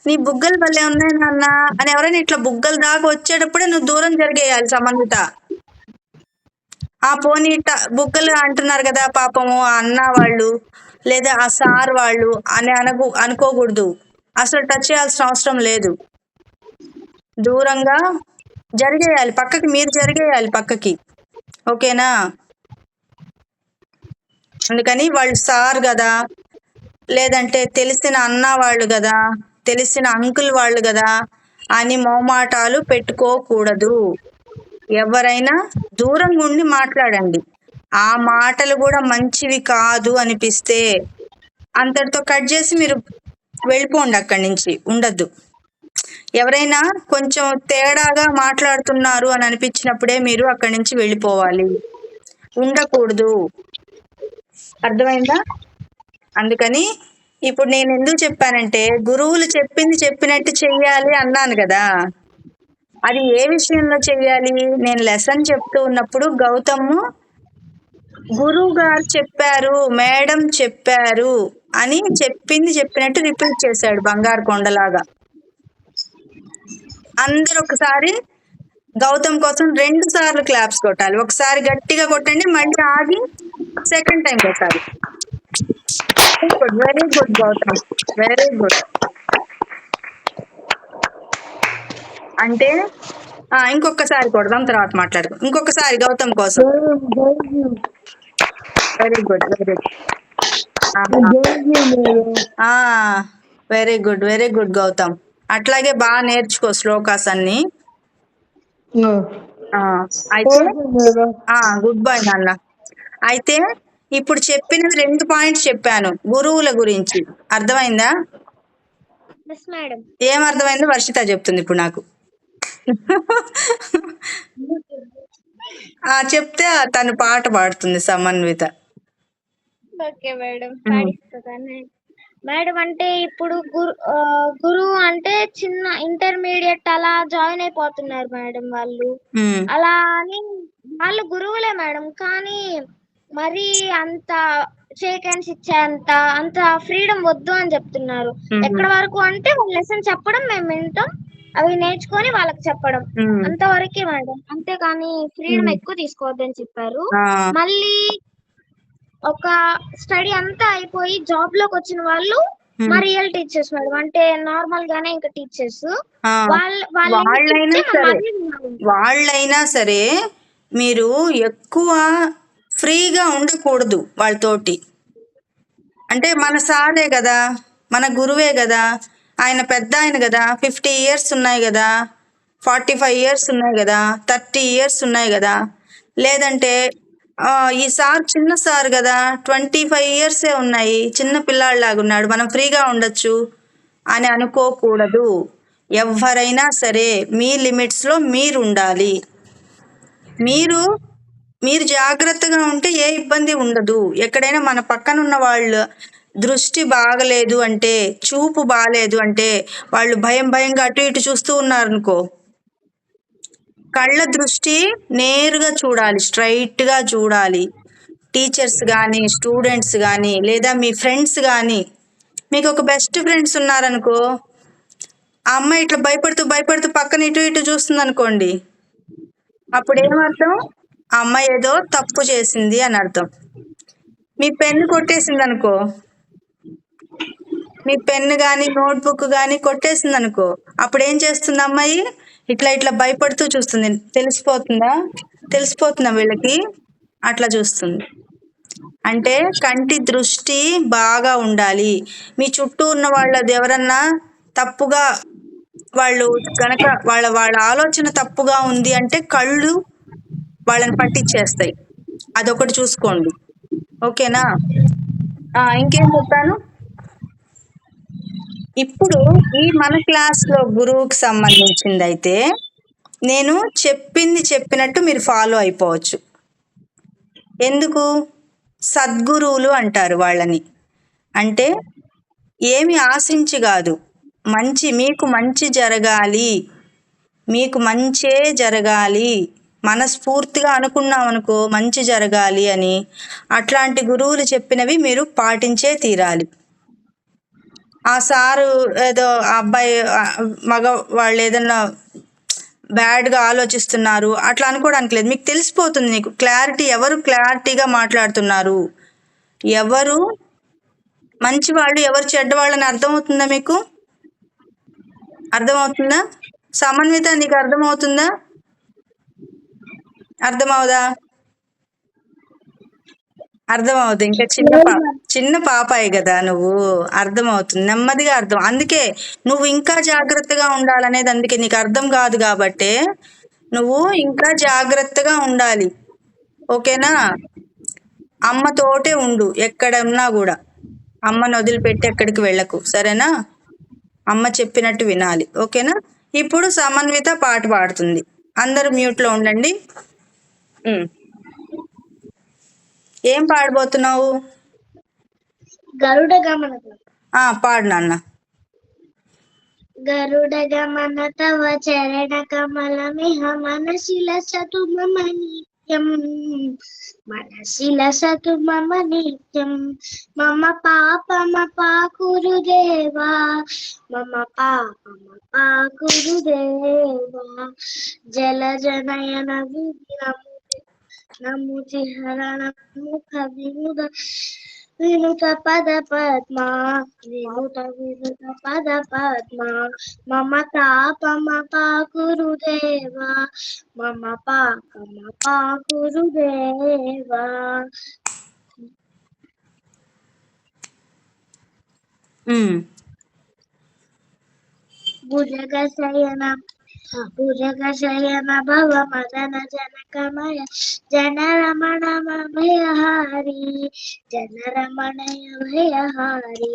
నీ బుగ్గలు భలే ఉన్నాయి నాన్న అని ఎవరైనా ఇట్లా బుగ్గల దాకా వచ్చేటప్పుడే నువ్వు దూరం జరిగేయాలి సమన్విత. పోనీ బుగ్గలు అంటున్నారు కదా పాపము ఆ అన్న వాళ్ళు లేదా ఆ సార్ వాళ్ళు అని అనుకోకూడదు. అసలు టచ్ చేయాల్సిన అవసరం లేదు. దూరంగా జరిగేయాలి, పక్కకి మీరు జరిగేయాలి పక్కకి. ఓకేనా? అందుకని వాళ్ళు సార్ కదా, లేదంటే తెలిసిన అన్న వాళ్ళు కదా, తెలిసిన అంకుల్ వాళ్ళు కదా అని మోమాటాలు పెట్టుకోకూడదు. ఎవరైనా దూరంగా ఉండి మాట్లాడండి. ఆ మాటలు కూడా మంచివి కాదు అనిపిస్తే అంతటితో కట్ చేసి మీరు వెళ్ళిపోండి, అక్కడి నుంచి ఉండద్దు. ఎవరైనా కొంచెం తేడాగా మాట్లాడుతున్నారు అని అనిపించినప్పుడే మీరు అక్కడి నుంచి వెళ్ళిపోవాలి, ఉండకూడదు. అర్థమైందా? అందుకని ఇప్పుడు నేను ఎందుకు చెప్పానంటే, గురువులు చెప్పినట్టు చెయ్యాలి అన్నాను కదా. అది ఏ విషయంలో చెయ్యాలి? నేను లెసన్ చెప్తూ ఉన్నప్పుడు గౌతమ్ గురువు గారు చెప్పారు, మేడం చెప్పారు అని చెప్పినట్టు రిపీట్ చేశాడు, బంగారు కొండలాగా. అందరు ఒకసారి గౌతమ్ కోసం 2 సార్లు క్లాప్స్ కొట్టాలి. ఒకసారి గట్టిగా కొట్టండి, మళ్ళీ ఆగి సెకండ్ టైం కొట్టాలి. Very good Gautam, very good. అంటే ఇంకొకసారి కొడదాం, తర్వాత మాట్లాడుకుందాం. ఇంకొకసారి గౌతమ్ కోసం. Very good, very good. Very good, very good Gautam. అట్లాగే బాగా నేర్చుకో శ్లోకాస్ అన్ని. అయితే గుడ్ బాయ్ నాన్న. అయితే ఇప్పుడు చెప్పినది 2 పాయింట్స్ చెప్పాను గురువుల గురించి. అర్థమైందా? ఏం అర్థమైందో వర్షిత చెప్తుంది ఇప్పుడు నాకు. చెప్తే తను పాట పాడుతుంది సమన్విత.
ఓకే మేడం,
ఉమ్,
పాడిస్తాను. మేడం అంటే ఇప్పుడు గురువు అంటే చిన్న ఇంటర్మీడియట్ అలా జాయిన్ అయిపోతున్నారు మేడం వాళ్ళు.
ఉమ్,
అలా అని వాళ్ళు గురువులే మేడం, కానీ మరి అంత షేక్ హ్యాండ్స్ ఇచ్చేంత అంత ఫ్రీడమ్ వద్దు అని చెప్తున్నారు.
ఉమ్,
ఎక్కడ వరకు అంటే వాళ్ళు లెసన్ చెప్పడం మేము వింటాం, అవి నేర్చుకొని వాళ్ళకి చెప్పడం
ఉమ్,
అంతవరకే మేడం. అంతేకాని ఫ్రీడమ్
ఉమ్.
ఎక్కువ తీసుకోవద్దని చెప్పారు.
ఆ,
మళ్ళీ ఒక స్టడీ అంతా అయిపోయి జాబ్ లోకి వచ్చిన వాళ్ళు మా
ఉమ్,
రియల్ టీచర్స్ మేడం, అంటే నార్మల్ గానే ఇంకా టీచర్స్
ఆ.
వాళ్ళు
వాళ్ళైనా
చెప్తే మనం
సరే
అదే వినాలి.
వాళ్ళైనా సరే మీరు ఎక్కువ ఫ్రీగా ఉండకూడదు వాళ్ళతోటి. అంటే మన సారే కదా, మన గురువే కదా, ఆయన పెద్ద ఆయన కదా, 50 ఇయర్స్ ఉన్నాయి కదా, 45 ఇయర్స్ ఉన్నాయి కదా, 30 ఇయర్స్ ఉన్నాయి కదా. లేదంటే ఈ సార్ చిన్న సార్ కదా, 25 ఇయర్సే ఉన్నాయి, చిన్న పిల్లాడిలాగా ఉన్నాడు, మనం ఫ్రీగా ఉండొచ్చు అని అనుకోకూడదు. ఎవరైనా సరే మీ లిమిట్స్లో మీరు ఉండాలి. మీరు మీరు జాగ్రత్తగా ఉంటే ఏ ఇబ్బంది ఉండదు. ఎక్కడైనా మన పక్కన ఉన్న వాళ్ళ దృష్టి బాగలేదు అంటే, చూపు బాగలేదు అంటే, వాళ్ళు భయంగా అటు ఇటు చూస్తూ ఉన్నారనుకో, కళ్ళ దృష్టి నేరుగా చూడాలి, స్ట్రైట్ గా చూడాలి. టీచర్స్ కానీ, స్టూడెంట్స్ కానీ, లేదా మీ ఫ్రెండ్స్ కానీ, మీకు ఒక బెస్ట్ ఫ్రెండ్స్ ఉన్నారనుకో, ఆ అమ్మాయి ఇట్లా భయపడుతూ పక్కన ఇటు ఇటు చూస్తుంది అనుకోండి, అప్పుడు ఏమర్థం? ఆ అమ్మాయి ఏదో తప్పు చేసింది అని అర్థం. మీ పెన్ను కొట్టేసింది అనుకో, మీ పెన్ను కానీ నోట్బుక్ కానీ కొట్టేసింది అనుకో, అప్పుడు ఏం చేస్తుంది అమ్మాయి? ఇట్లా భయపడుతూ చూస్తుంది. తెలిసిపోతుందా వీళ్ళకి? అట్లా చూస్తుంది. అంటే కంటి దృష్టి బాగా ఉండాలి. మీ చుట్టూ ఉన్న వాళ్ళది ఎవరన్నా తప్పుగా వాళ్ళు గనక వాళ్ళ ఆలోచన తప్పుగా ఉంది అంటే కళ్ళు వాళ్ళని పట్టించేస్తాయి. అదొకటి చూసుకోండి. ఓకేనా? ఇంకేం చెప్పాను? ఇప్పుడు ఈ మన క్లాస్లో గురువుకి సంబంధించింది అయితే నేను చెప్పినట్టు మీరు ఫాలో అయిపోవచ్చు. ఎందుకు? సద్గురువులు అంటారు వాళ్ళని. అంటే ఏమి ఆశించి కాదు, మీకు మంచి జరగాలి, మీకు మంచే జరగాలి, మనస్ఫూర్తిగా అనుకున్నాం అనుకో మంచి జరగాలి అని, అట్లాంటి గురువులు చెప్పినవి మీరు పాటించే తీరాలి. ఆ సారు ఏదో ఆ అబ్బాయి మగ వాళ్ళు ఏదన్నా బ్యాడ్గా ఆలోచిస్తున్నారు అట్లా అనుకోవడానికి లేదు. మీకు తెలిసిపోతుంది, నీకు ఎవరు క్లారిటీగా మాట్లాడుతున్నారు, ఎవరు మంచివాళ్ళు ఎవరు చెడ్డవాళ్ళని అర్థమవుతుందా? మీకు అర్థమవుతుందా? సమన్విత, నీకు అర్థమవుతుందా? అర్థమవుదా? అర్థమవుతుంది. ఇంకా చిన్న పాపాయి కదా నువ్వు, అర్థమవుతుంది, నెమ్మదిగా అర్థం. అందుకే నువ్వు ఇంకా జాగ్రత్తగా ఉండాలనేది. అందుకే నీకు అర్థం కాదు కాబట్టే నువ్వు ఇంకా జాగ్రత్తగా ఉండాలి. ఓకేనా? అమ్మతోటే ఉండు, ఎక్కడ ఉన్నా కూడా అమ్మను వదిలిపెట్టి ఎక్కడికి వెళ్ళకు, సరేనా? అమ్మ చెప్పినట్టు వినాలి. ఓకేనా? ఇప్పుడు సమన్విత పాట పాడుతుంది. అందరూ మ్యూట్లో ఉండండి. ఏం పాడబోతున్నావు?
గరుడ గమన.
పాడు నాన్న.
గరుడ గమన తవ చరణ కమలమిహ మనశిలసతు మమ నిత్యం, మనశిలసతు మమ నిత్యం. మమ పాపమ పాకురు దేవా, మమ పాపమ పాకురు దేవా. జలజనయన నముచి హరణ ముఖ వినుత పద పద్మా, వినుత పద పద్మా. మమ తాపమ పాకురు దేవా, మమ పాపమ పాకురు దేవా. భుజగశయన భవ మదన జనకమయ జనరమణ భయహారి, జనరమణయ భయహారి.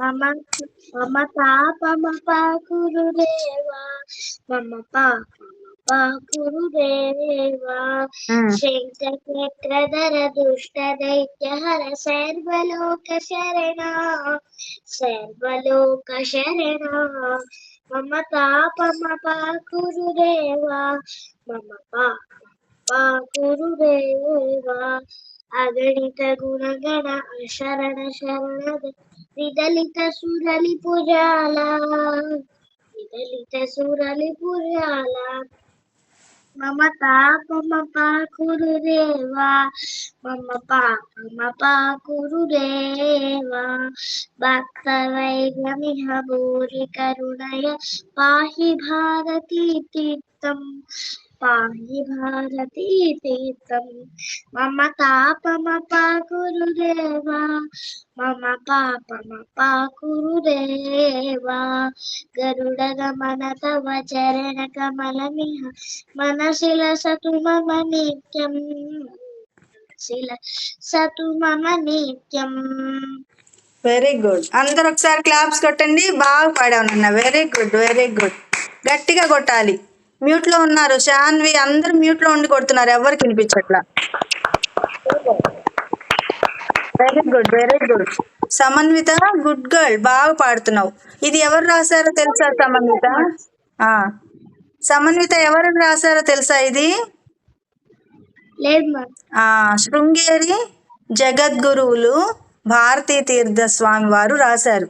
మమ తాపమ పాకురు దేవా, మమ పాపమ గురుదేవా శంఖచక్రధర దుష్ట దైత్య హర సర్వలోక శరణ సర్వలోక శరణ మమ తాపమ గురుదేవా మమ పాప గురుదేవా అగణిత గుణగణ శరణ శరణ విదలిత సురలి పుజాల విదలిత సురలి పుజాల మమ తాపమ గురుదేవా మమ పాపమ గురుదేవా భక్త వైర్యమిహ భూరి కరుణయ పాహి భారతీ తీర్థం పాహి భారతీ తీర్థం మమ తాపమ గురుదేవా మమ పాపమ గురుదేవా గరుడ గమన తవ చరణ కమలమిహ మనసిల సతు మమ నిత్యం శిల సతు మమ నిత్యం.
Very good. అందరు ఒకసారి క్లాప్స్ కొట్టండి. బాగా పాడావు నాన్న. Very good, very good. గట్టిగా కొట్టాలి. మ్యూట్ లో ఉన్నారు శాన్వి, అందరు మ్యూట్ లో ఉండి కొడుతున్నారు, ఎవరికి వినిపించట్లా. Very good, very good. Samanvitha good girl, బాగా పాడుతున్నావు. ఇది ఎవరు రాశారో తెలుసా సమన్విత? సమన్విత ఎవరు రాశారో తెలుసా ఇది?
లేదు మ్యామ్.
శృంగేరి జగద్గురువులు భారతీ తీర్థ స్వామి వారు రాశారు.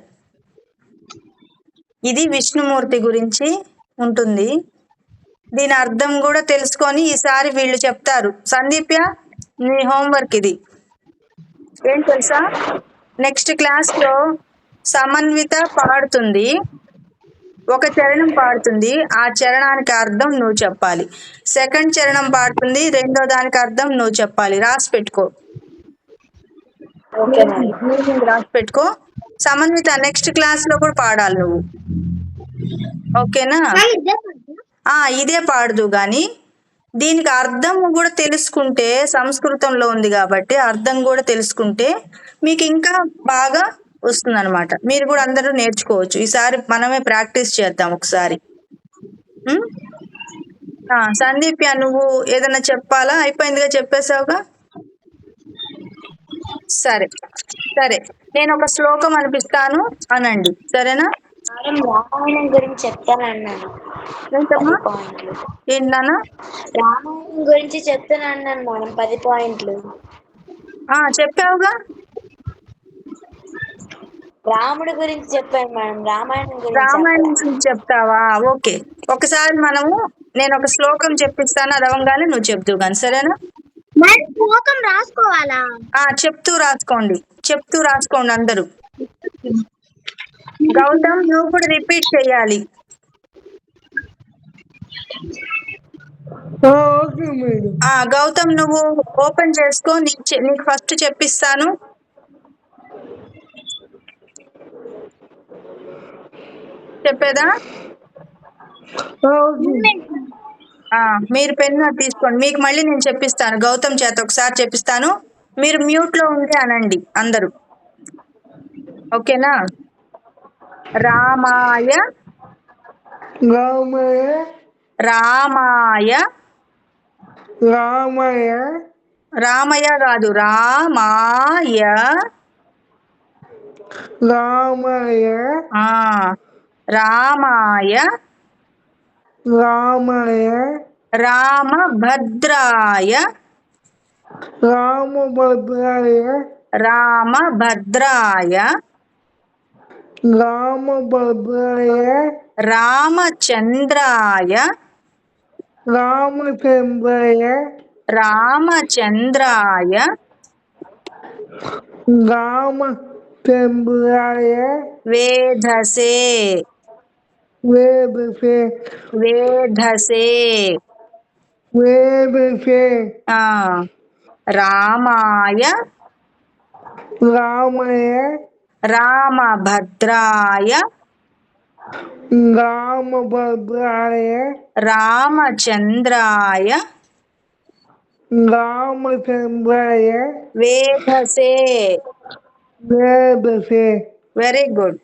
ఇది విష్ణుమూర్తి గురించి ఉంటుంది. దీని అర్థం కూడా తెలుసుకొని ఈసారి వీళ్ళు చెప్తారు. సందీప్య, నీ హోంవర్క్ ఇది. ఏం తెలుసా, నెక్స్ట్ క్లాస్ లో సమన్విత పాడుతుంది, ఒక చరణం పాడుతుంది, ఆ చరణానికి అర్థం నువ్వు చెప్పాలి. సెకండ్ చరణం పాడుతుంది, రెండో దానికి అర్థం నువ్వు చెప్పాలి. రాసి పెట్టుకో, రాసి పెట్టుకో. సమన్విత నెక్స్ట్ క్లాస్ లో కూడా పాడాలి నువ్వు, ఓకేనా? ఇదే పాడదు గాని దీనికి అర్థం కూడా తెలుసుకుంటే, సంస్కృతంలో ఉంది కాబట్టి అర్థం కూడా తెలుసుకుంటే మీకు ఇంకా బాగా వస్తుంది అనమాట. మీరు కూడా అందరూ నేర్చుకోవచ్చు. ఈసారి మనమే ప్రాక్టీస్ చేద్దాం ఒకసారి. సందీప్య, నువ్వు ఏదైనా చెప్పాలా? అయిపోయిందిగా, చెప్పేసావుగా. సరే సరే, నేను ఒక శ్లోకం అనిపిస్తాను అనండి, సరేనా?
రామాయణం గురించి చెప్తానన్నాను.
ఏంటన్నా?
రామాయణం గురించి చెప్తానన్నాను మనం 10 పాయింట్లు.
చెప్పావుగా.
రాముడి గురించి చెప్పాను మేడం. రామాయణం
గురించి చెప్తావా? ఓకే, ఒకసారి నేను ఒక శ్లోకం చెప్పిస్తాను, అది అవ్వగానే నువ్వు చెప్తావు కానీ, సరేనా?
శ్లోకం రాసుకోవాలా?
చెప్తూ రాసుకోండి అందరూ. గౌతమ్, నువ్వు కూడా రిపీట్ చేయాలి. గౌతమ్, నువ్వు ఓపెన్ చేసుకో, నీకు ఫస్ట్ చెప్పిస్తాను. చెప్పేదా? మీరు పెన్ను తీసుకోండి, మీకు మళ్ళీ నేను చెప్పిస్తాను. గౌతమ్ చేత ఒకసారి చెప్పిస్తాను, మీరు మ్యూట్ లో ఉండి అనండి అందరూ, ఓకేనా? రామాయ రామాయ రామాయ రామయ్య కాదు, రామాయ రామాయ రామాయ రామాయ రామభద్రాయ రామభద్రాయ రామభద్రాయ రామభద్రాయ రామచంద్రాయ రామచంద్రాయ రామచంద్రాయ రామచంద్రాయ వేధసే వేధసే వేధసే వేధసే రామాయ రామాయ రామభద్రాయ రామభద్రాయ రామచంద్రాయ రామచంద్రాయ వేధసే వేధసే. Very good.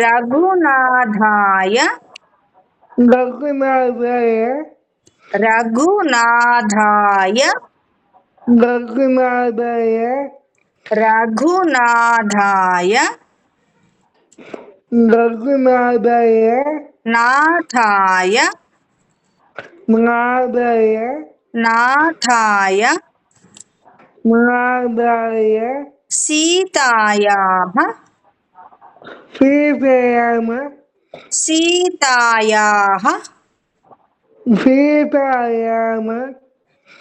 రఘునాథాయ రఘునాథాయ రఘునాథాయ
రఘునాథాయ
రఘునాథాయ
రఘునాథాయ
నాథాయ
నాథాయ
నాథాయ
నాథాయ
సీతాయాః
సీతాయామ
సీతాయాః
సీతాయామ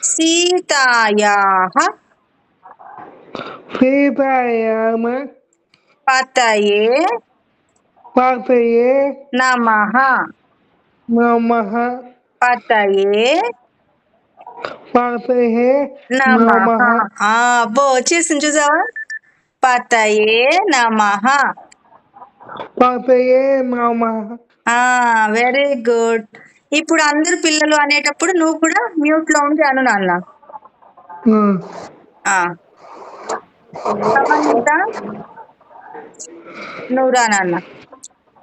సీతాయాః
సీతాయామ
పతయే
పతయే
నమః
నమః
పతయే
పతయే
నమః.
నమః
అబ్బో వచ్చేసింది చూసావా? పతయే నమః.
పతయే నమః.
Very good. ఇప్పుడు అందరు పిల్లలు అనేటప్పుడు నువ్వు కూడా మ్యూట్ లో ఉండి అను నాన్న. సమన్విత నువ్వు రా నాన్న.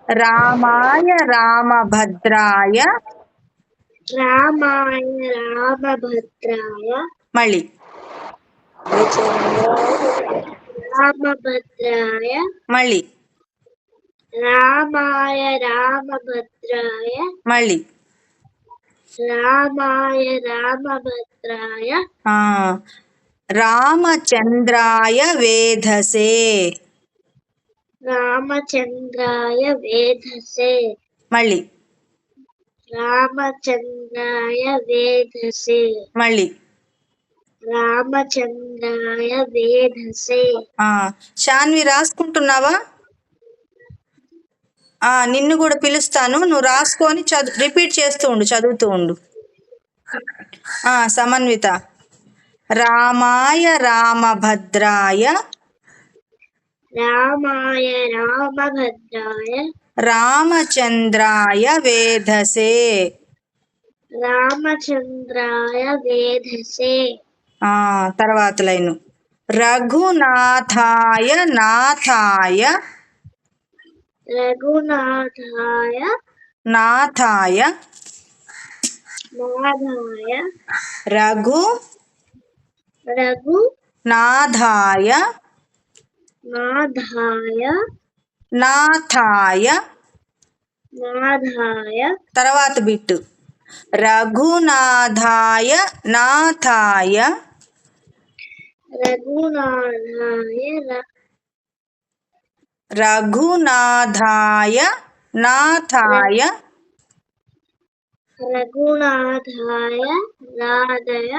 రామాయ రామభద్రాయ
రామాయ రామభద్రాయ
మళ్ళీ
రామభద్రాయ
మళ్ళీ
రామాయ రామభద్రాయ
మళ్ళీ
రామాయ రామభద్రాయ
రామచంద్రాయ వేధసే
రామచంద్రాయ వేధసే
మళ్ళీ
రామచంద్రాయ వేధసే
మళ్ళీ
రామచంద్రాయ వేధసే.
శాన్వి రాసుకుంటున్నావా? నిన్ను కూడా పిలుస్తాను, నువ్వు రాసుకొని రిపీట్ చేస్తూ ఉండు, చదువుతూ ఉండు. సమన్విత రామాయ రామభద్రాయ
రామాయ రామభద్రాయ
రామచంద్రాయ వేధసే
రామచంద్రాయ వేధసే.
తర్వాత లైను రఘునాథాయ నాథాయ
రఘునాథాయ
నాథాయ
నాథాయ
రఘు
రఘు
నాథాయ
నాథాయ
నాథాయ
నాథాయ
తర్వాత బిట్టు రఘునాథాయ నాథాయ
రఘునాథాయ
రఘునాథాయ నాథాయ
రఘునాథాయ నాథాయ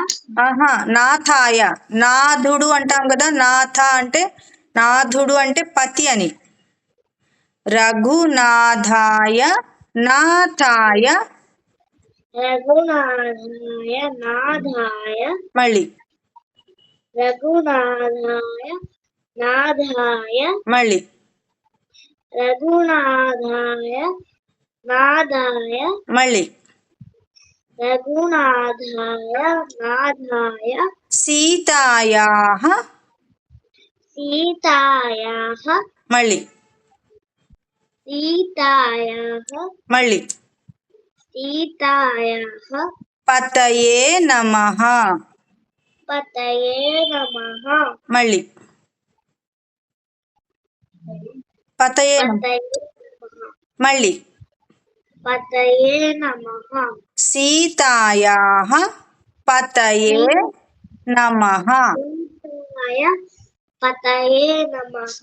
నాథాయ నాథుడు అంటాం కదా, నాథ అంటే నాథుడు అంటే పతి అని. రఘునాథాయ నాథాయ
రఘునాథాయ నాథాయ
మళ్ళీ
రఘునాథాయ నాథాయ
మళ్ళీ
రఘునాథాయ నాథాయ
మళ్ళీ
రఘునాథాయ నాథాయ
సీతాయాః
సీతాయాః
మళ్ళీ
సీతాయాః
మళ్ళీ
సీతాయాః
పతయే నమః
పతయే నమః
మళ్ళీ పతయే
పతయే
మళ్ళీ
పతయే నమః
సీతాయాః పతయే నమః
సీతాయ పతయే నమః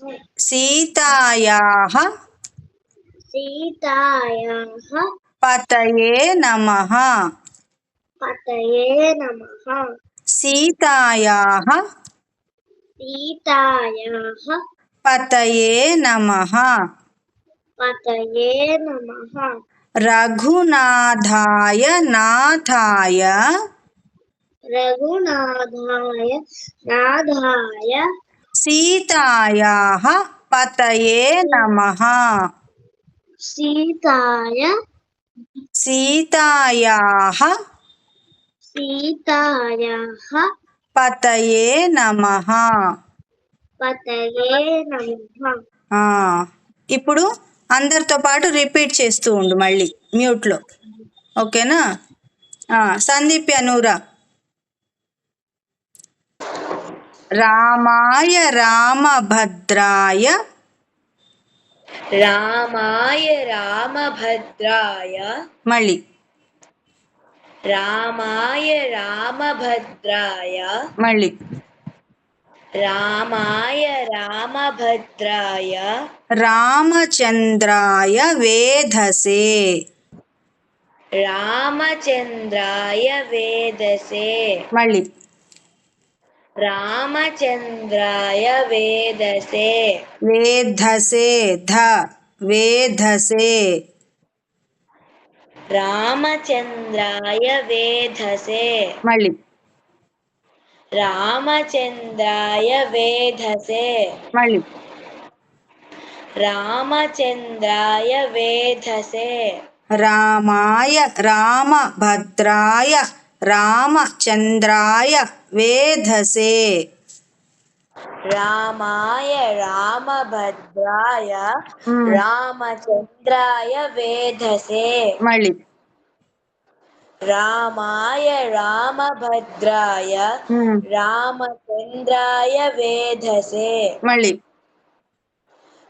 సీతాయాః
సీతాయాః
పతయే నమః
పతయే నమః
సీతాయాః
సీతాయాః
పతయే నమః
పతయే నమః
రఘునాథాయ నాథాయ
రఘునాథాయ నాథాయ
సీతాయాః పతయే నమః
సీతాయ
సీతాయాః
సీతాయాః
పతయే నమః.
పతయే నమః.
ఇప్పుడు అందరితో పాటు రిపీట్ చేస్తూ ఉండు మళ్ళీ మ్యూట్లో, ఓకేనా? సందీప్య నూరా. రామాయ రామభద్రాయ
రామాయ రామభద్రాయ
మళ్ళీ
రామాయ రామభద్రాయ
మళ్ళీ
రామాయ రామభద్రాయ
రామచంద్రాయ వేధసే
రామచంద్రాయ వేదసే
మళ్ళీ
రామచంద్రాయ వేదసే
వేధసే ధ వేధసే
రామచంద్రాయ వేధసే
మళ్ళీ
రామచంద్రాయ వేధసే
మళ్ళీ
రామచంద్రాయ వేధసే
రామాయ రామభద్రాయ రామచంద్రాయ వేధసే
రామాయ రామభద్రాయ రామచంద్రాయ వేధసే
మళ్ళీ
రామాయ రామభద్రాయ రామచంద్రాయ వేధసే
మళ్ళీ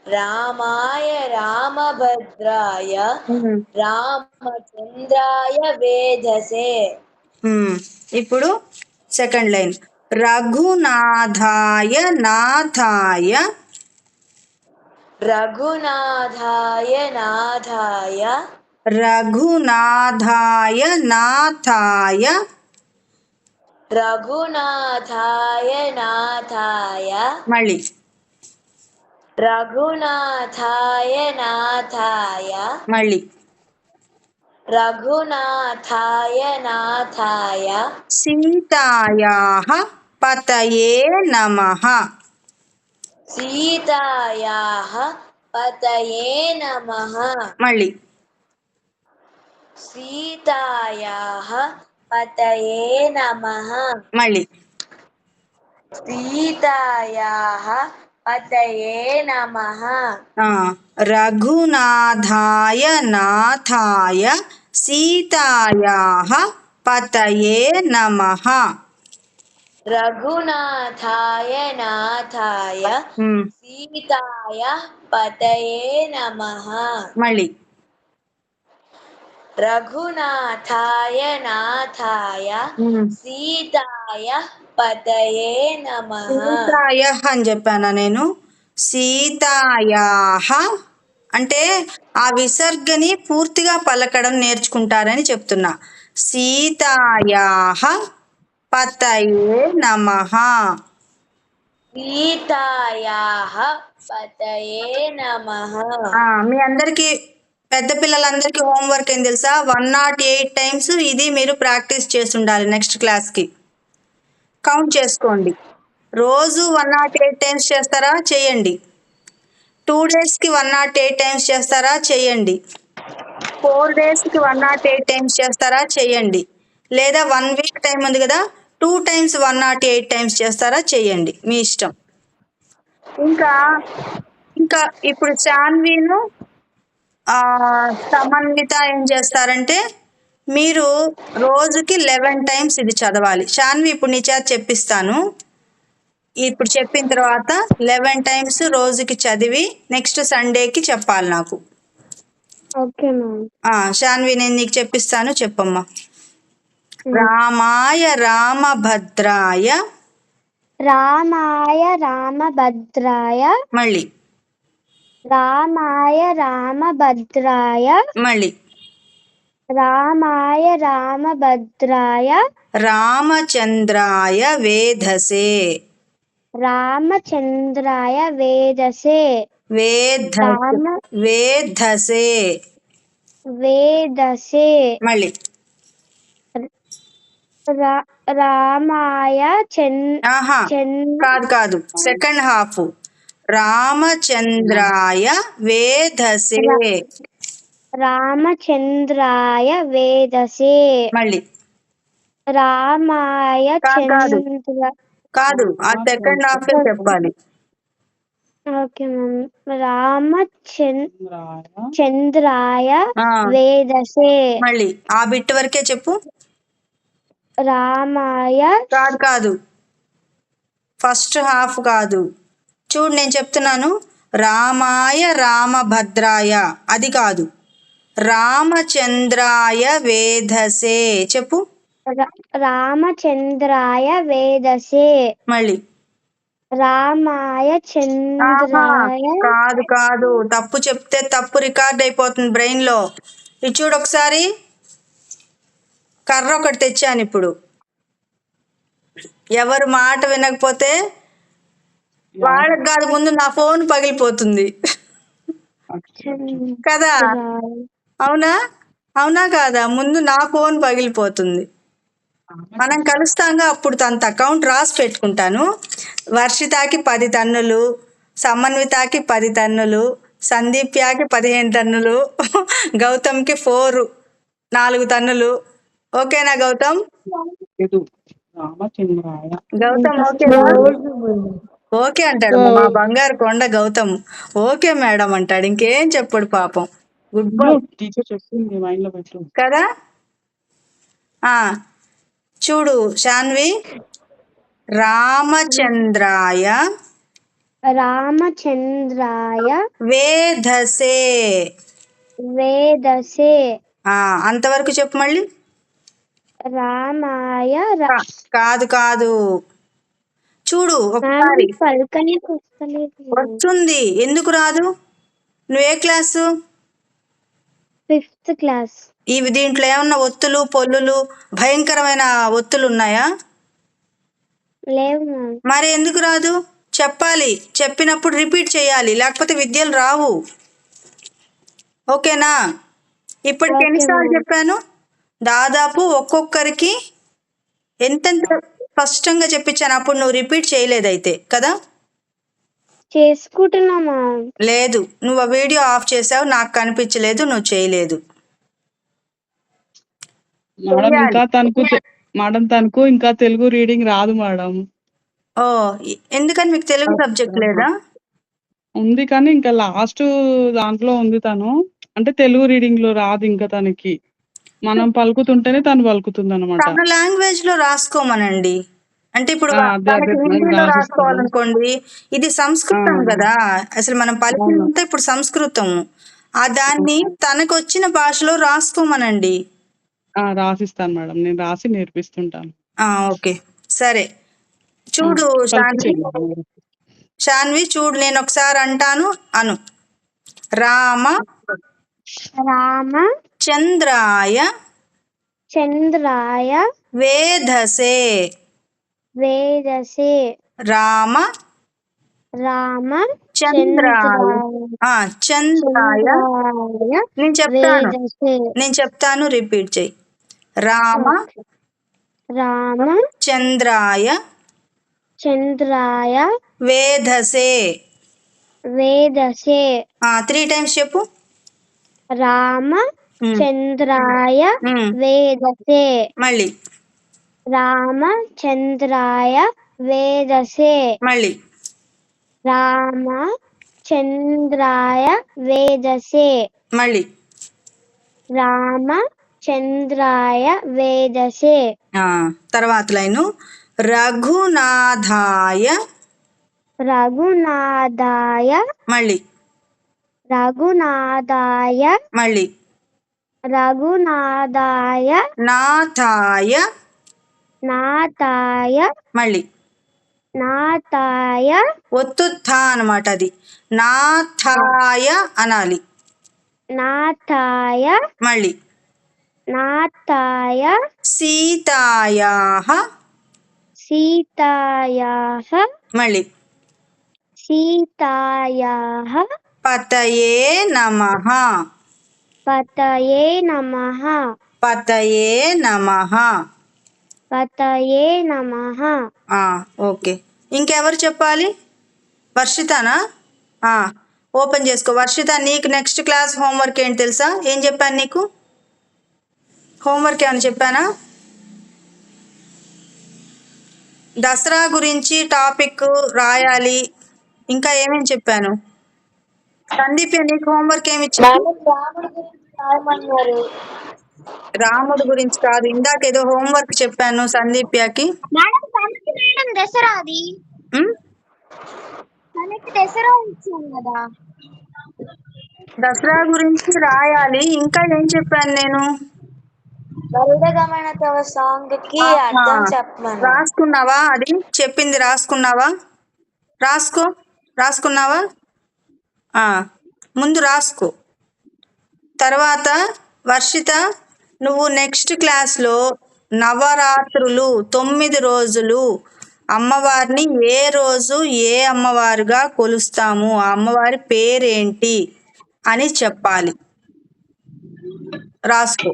రామాయ రామభద్రాయ రామచంద్రాయ వేధసే.
ఇప్పుడు సెకండ్ లైన్. రఘునాథాయ నాథాయ
రఘునాథాయ నాథాయ
రఘునాథాయ నాథాయ
రఘునాథాయ నాథాయ
మళ్ళీ
రఘునాథాయ నాథాయ
మళ్ళీ
రఘునాథాయ నాథాయ
సీతాయాః పతయే నమః
సీతాయాః పతయే నమః
మళ్ళీ
సీతాయాః పతయే నమః
మళ్ళీ
సీతాయాః పతయే నమః
రఘునాథాయ నాథాయ సీతాయాః పతయే నమః
రఘునాథాయ నాథాయ సీతాయ పతయే నమః
మళ్ళీ
రఘునాథాయ నాథాయ సీతాయ పతయే నమః.
సీతాయః అని చెప్పానా నేను? సీతాయాః అంటే ఆ విసర్గని పూర్తిగా పలకడం నేర్చుకుంటారని చెప్తున్నా. సీతాయాః పతయే నమః.
సీతాయాః పతయే నమః.
మీ అందరికి పెద్ద పిల్లలందరికీ హోంవర్క్ ఏం తెలుసా? 108 టైమ్స్ ఇది మీరు ప్రాక్టీస్ చేసి ఉండాలి. నెక్స్ట్ క్లాస్కి కౌంట్ చేసుకోండి. రోజు 108 టైమ్స్ చేస్తారా? చేయండి. 2 డేస్కి 108 టైమ్స్ చేస్తారా? చేయండి. 4 డేస్కి 108 టైమ్స్ చేస్తారా? చేయండి. లేదా 1 వీక్ టైం ఉంది కదా, 2 టైమ్స్ 108 టైమ్స్ చేస్తారా? చేయండి, మీ ఇష్టం. ఇంకా ఇప్పుడు శాన్వీను సమన్విత ఏం చేస్తారంటే, మీరు రోజుకి 11 టైమ్స్ ఇది చదవాలి. శాన్వి ఇప్పుడు నీ చేత చెప్పిస్తాను. ఇప్పుడు చెప్పిన తర్వాత 11 టైమ్స్ రోజుకి చదివి నెక్స్ట్ సండేకి చెప్పాలి నాకు.
Okay ma'am.
శాన్వి నేను నీకు చెప్పిస్తాను, చెప్పమ్మా. రామాయ రామభద్రాయ
రామాయ రామభద్రాయ
మళ్ళీ
రామాయ రామభద్రాయ
మళ్ళీ
రామాయ రామభద్రాయ
రామచంద్రాయ వేధసే
రామచంద్రాయ వేదసే
వేధసే
వేదసే
మళ్ళీ
రామాయ
కాదు సెకండ్ హాఫ్. రామచంద్రాయ వేధసే
రామచంద్రాయ వేదసే
మళ్ళీ
రామాయ
కాదు ఆ సెకండ్ హాఫ్ చెప్పాలి.
Okay ma'am. రామచంద్రాయ వేదసే
మళ్ళీ ఆ బిట్ వరకే చెప్పు.
రామాయ
కాదు కాదు, ఫస్ట్ హాఫ్ కాదు. చూడు నేను చెప్తున్నాను, రామాయ రామభద్రాయ అది కాదు, రామచంద్రాయ వేధసే చెప్పు.
రామచంద్రాయ వేదసే.
మళ్ళీ
రామాయ
ఆహా,
చంద్రాయ.
కాదు కాదు, తప్పు చెప్తే తప్పు రికార్డ్ అయిపోతుంది బ్రెయిన్ లో. ఇది చూడు ఒకసారి, కర్ర ఒకటి తెచ్చాను ఇప్పుడు. ఎవరు మాట వినకపోతే వాళ్ళకి కాదు, ముందు నా ఫోన్ పగిలిపోతుంది కదా. అవునా అవునా కాదా, ముందు నా ఫోన్ పగిలిపోతుంది. మనం కలుస్తాంగా, అప్పుడు తన అకౌంట్ రాసి పెట్టుకుంటాను. వర్షితాకి 10 టన్నులు, సమన్వితాకి 10 టన్నులు, సందీప్యాకి 15 టన్నులు, గౌతమ్కి 4 టన్నులు. ఓకేనా గౌతమ్? గౌతమ్ ఓకేనా? ఓకే అంటాడు మా బంగారు కొండ గౌతమ్. ఓకే మేడం అంటాడు, ఇంకేం చెప్పాడు పాపం. గుడ్ బాయ్ కదా. ఆ చూడు శాన్వి, రామచంద్రాయ
రామచంద్రాయ
వేధసే.
వేదసే.
అంతవరకు చెప్పు మళ్ళీ.
రామాయ
కాదు కాదు, చూడు ఒకసారి.
పలుకనే వస్తలేదు.
వస్తుంది, ఎందుకు రాదు? నువ్వే క్లాసు?
5th class.
ఇవి దీంట్లో ఏమన్నా ఒత్తులు పొల్లులు భయంకరమైన ఒత్తులు ఉన్నాయా?
లేవు.
మరి ఎందుకు రాదు? చెప్పాలి, చెప్పినప్పుడు రిపీట్ చేయాలి, లేకపోతే విద్యలు రావు. ఓకేనా? ఇప్పటికి ఎన్నిసార్లు చెప్పాను? దాదాపు ఒక్కొక్కరికి ఎంతెంత స్పష్టంగా చెప్పించాను. అప్పుడు నువ్వు రిపీట్ చేయలేదైతే కదా.
చేసుకుంటున్నామా?
లేదు, నువ్వు ఆ వీడియో ఆఫ్ చేసావు, నాకు కనిపించలేదు, నువ్వు చేయలేదు.
మేడం తనకు ఇంకా తెలుగు రీడింగ్ రాదు మేడం.
ఓ, ఎందుకని మీకు తెలుగు సబ్జెక్ట్ లేదా?
ఉంది కానీ ఇంకా లాస్ట్ దాంట్లో ఉంది తను. అంటే తెలుగు రీడింగ్ లో రాదు ఇంకా తనకి. మనం పలుకుతుంటేనే తను పలుకుతుంది అనమాట.
తన లాంగ్వేజ్ లో రాసుకోమనండి. అంటే ఇప్పుడు
అదే
తనకి హిందీలో రాసుకోవాలనుకోండి, ఇది సంస్కృతం కదా, అసలు మనం పలికినంత ఇప్పుడు సంస్కృతం. దాన్ని తనకు వచ్చిన భాషలో రాసుకోమనండి.
రాసిస్తాను మేడం, నేను రాసి నేర్పిస్తుంటాను.
ఓకే సరే. చూడు శాన్వి, చూడు నేను ఒకసారి అంటాను, అను. రామ చంద్రాయ
చంద్రాయ
వేధసే.
వేదసే.
రామ చంద్రాయ. నేను చెప్తాను రిపీట్ చెయ్యి. రామ చంద్రాయ వేధసే. 3 టైమ్స్ చెప్పు.
రామ చంద్రాయ వేదసే.
మళ్ళీ
రామ చంద్రాయ వేదసే.
మళ్ళీ
రామ చంద్రాయ వేదసే.
మళ్ళీ
రామ చంద్రాయ వేదసే.
తర్వాత లైను రఘునాథాయ. మళ్ళీ మళ్ళీ నాథాయ. మళ్ళీ ఒత్తు థా అన్నమాట, అది నాథాయ అనాలి. మళ్ళీ సీతాయాః. మళ్ళీ పతయే నమః. ఓకే, ఇంకెవరు చెప్పాలి? వర్షితానా? ఓపెన్ చేసుకో వర్షిత. నీకు నెక్స్ట్ క్లాస్ హోంవర్క్ ఏంటి తెలుసా? ఏం చెప్పాను నీకు? హోంవర్క్ ఏమైనా చెప్పానా? దసరా గురించి టాపిక్ రాయాలి. ఇంకా ఏమేమి చెప్పాను? సందీప్, నీకు హోంవర్క్ ఏమి ఇచ్చాను? రాముడు గురించి కాదు, ఇందాక ఏదో హోంవర్క్ చెప్పాను సందీప్యకి.
మేడం తనకి మేడం దసరాది
ఉమ్,
తనకి దసరా ఇచ్చాను కదా.
దసరా గురించి రాయాలి. ఇంకా ఏం చెప్పాను నేను?
గరుడ గమన తవ సాంగ్ కి
ఆహా,
అర్థం చెప్పమన్నా.
రాసుకున్నావా? అది చెప్పింది రాసుకున్నావా? రాసుకున్నావా? ముందు రాసుకో. తర్వాత వర్షిత, నువ్వు నెక్స్ట్ క్లాస్లో నవరాత్రులు 9 రోజులు అమ్మవారిని ఏ రోజు ఏ అమ్మవారుగా కొలుస్తాము, ఆ అమ్మవారి పేరేంటి అని చెప్పాలి. రాసుకో.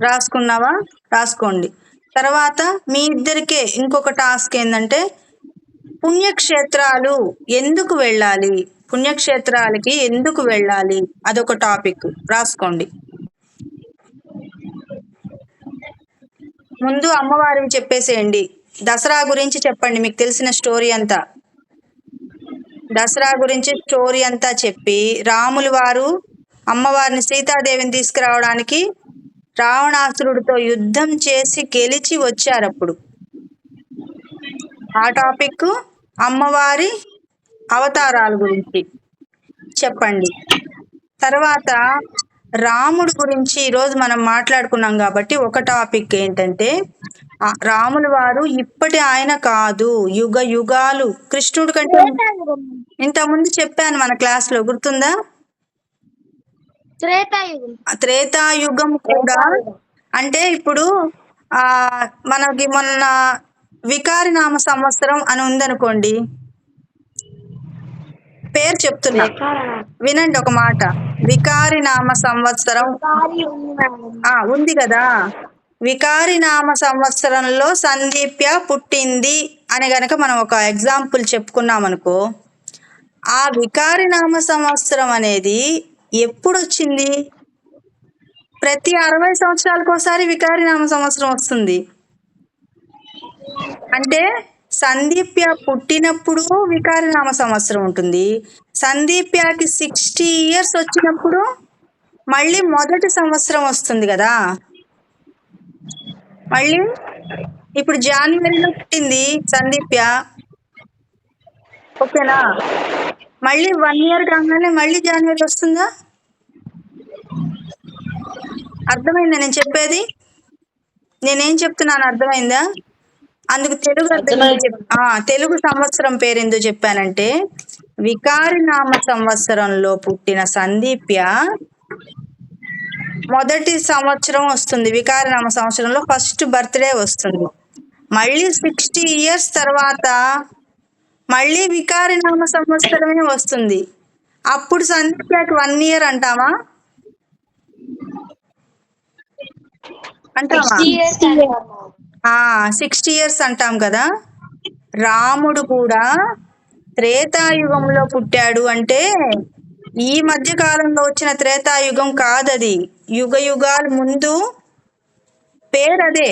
రాసుకున్నావా? రాసుకోండి. తర్వాత మీ ఇద్దరికే ఇంకొక టాస్క్ ఏంటంటే, పుణ్యక్షేత్రాలు ఎందుకు వెళ్ళాలి, పుణ్యక్షేత్రాలకి ఎందుకు వెళ్ళాలి, అదొక టాపిక్ రాసుకోండి. ముందు అమ్మవారిని చెప్పేసేయండి. దసరా గురించి చెప్పండి, మీకు తెలిసిన స్టోరీ అంతా. దసరా గురించి స్టోరీ అంతా చెప్పి, రాములు వారు అమ్మవారిని సీతాదేవిని తీసుకురావడానికి రావణాసురుడితో యుద్ధం చేసి గెలిచి వచ్చారు. అప్పుడు ఆ టాపిక్ అమ్మవారి అవతారాల గురించి చెప్పండి. తర్వాత రాముడు గురించి ఈరోజు మనం మాట్లాడుకున్నాం కాబట్టి ఒక టాపిక్ ఏంటంటే, రాములు వారు ఇప్పటి ఆయన కాదు, యుగ యుగాలు కృష్ణుడి కంటే ఇంతకుముందు చెప్పాను మన క్లాస్లో, గుర్తుందా? త్రేతాయుగం కూడా అంటే ఇప్పుడు మనకి మొన్న వికారినామ సంవత్సరం అని ఉందనుకోండి, పేరు చెప్తున్నా వినండి ఒక మాట. వికారినామ సంవత్సరం ఉంది కదా, వికారినామ సంవత్సరంలో సందీప్య పుట్టింది అని గనక మనం ఒక ఎగ్జాంపుల్ చెప్పుకున్నాం అనుకో, ఆ వికారినామ సంవత్సరం అనేది ఎప్పుడు వచ్చింది? ప్రతి 60 సంవత్సరాలకు ఒకసారి వికారినామ సంవత్సరం వస్తుంది. అంటే సందీప్య పుట్టినప్పుడు వికారినామ సంవత్సరం ఉంటుంది. సందీప్యకి 60 years వచ్చినప్పుడు మళ్ళీ మొదటి సంవత్సరం వస్తుంది కదా. మళ్ళీ ఇప్పుడు జనవరిలో పుట్టింది సందీప్య, ఓకేనా? మళ్ళీ 1 year కాగానే మళ్ళీ జనవరి వస్తుందా? అర్థమైందా నేను చెప్పేది? నేనేం చెప్తున్నాను అర్థమైందా? అందుకు తెలుగు సంవత్సరం పేరు ఎందుకు చెప్పానంటే, వికారినామ సంవత్సరంలో పుట్టిన సందీప్య మొదటి సంవత్సరం వస్తుంది. వికారినామ సంవత్సరంలో ఫస్ట్ బర్త్డే వస్తుంది. మళ్ళీ 60 years తర్వాత మళ్ళీ వికారినామ సంవత్సరమే వస్తుంది. అప్పుడు సందీప్యకి 1 year అంటామా? 60 years అంటాం కదా. రాముడు కూడా త్రేతాయుగంలో పుట్టాడు అంటే ఈ మధ్య కాలంలో వచ్చిన త్రేతాయుగం కాదది, యుగ యుగాల ముందు పేరు అదే.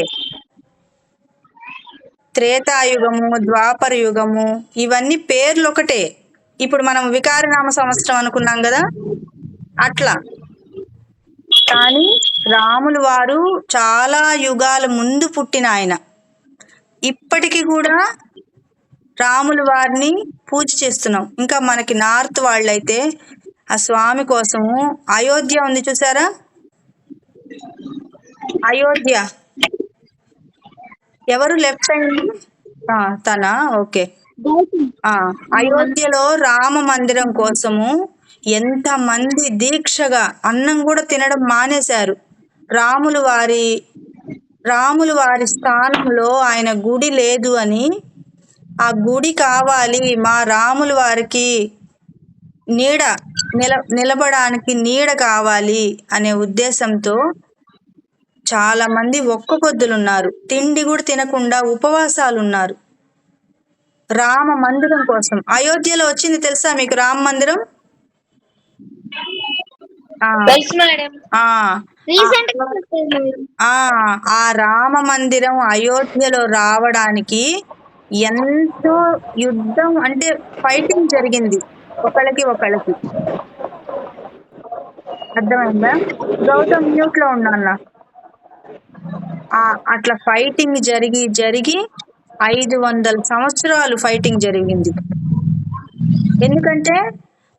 త్రేతాయుగము, ద్వాపర యుగము ఇవన్నీ పేర్లు ఒకటే. ఇప్పుడు మనం వికారినామ సంవత్సరం అనుకున్నాం కదా, అట్లా. కానీ రాములు వారు చాలా యుగాల ముందు పుట్టిన ఆయన. ఇప్పటికీ కూడా రాములు వారిని పూజ చేస్తున్నాం. ఇంకా మనకి నార్త్ వాళ్ళైతే ఆ స్వామి కోసము అయోధ్య ఉంది చూసారా, అయోధ్య ఎవరు లెఫ్ట్ సైడ్ తనా? ఓకే. అయోధ్యలో రామ మందిరం కోసము ఎంతమంది దీక్షగా అన్నం కూడా తినడం మానేశారు. రాములు వారి స్థానంలో ఆయన గుడి లేదు అని, ఆ గుడి కావాలి, మా రాములు వారికి నీడ నిలబడానికి నీడ కావాలి అనే ఉద్దేశంతో చాలా మంది ఒక్క పొద్దులున్నారు, తిండి కూడా తినకుండా ఉపవాసాలు ఉన్నారు రామ మందిరం కోసం. అయోధ్యలో వచ్చింది తెలుసా మీకు రామ మందిరం? ఆ రామ మందిరం అయోధ్యలో రావడానికి ఎంతో యుద్ధం, అంటే ఫైటింగ్ జరిగింది ఒకళ్ళకి. అర్థమైందా? గౌతమ్ మ్యూట్ లో ఉన్నా. అట్లా ఫైటింగ్ జరిగి జరిగి 500 సంవత్సరాలు ఫైటింగ్ జరిగింది. ఎందుకంటే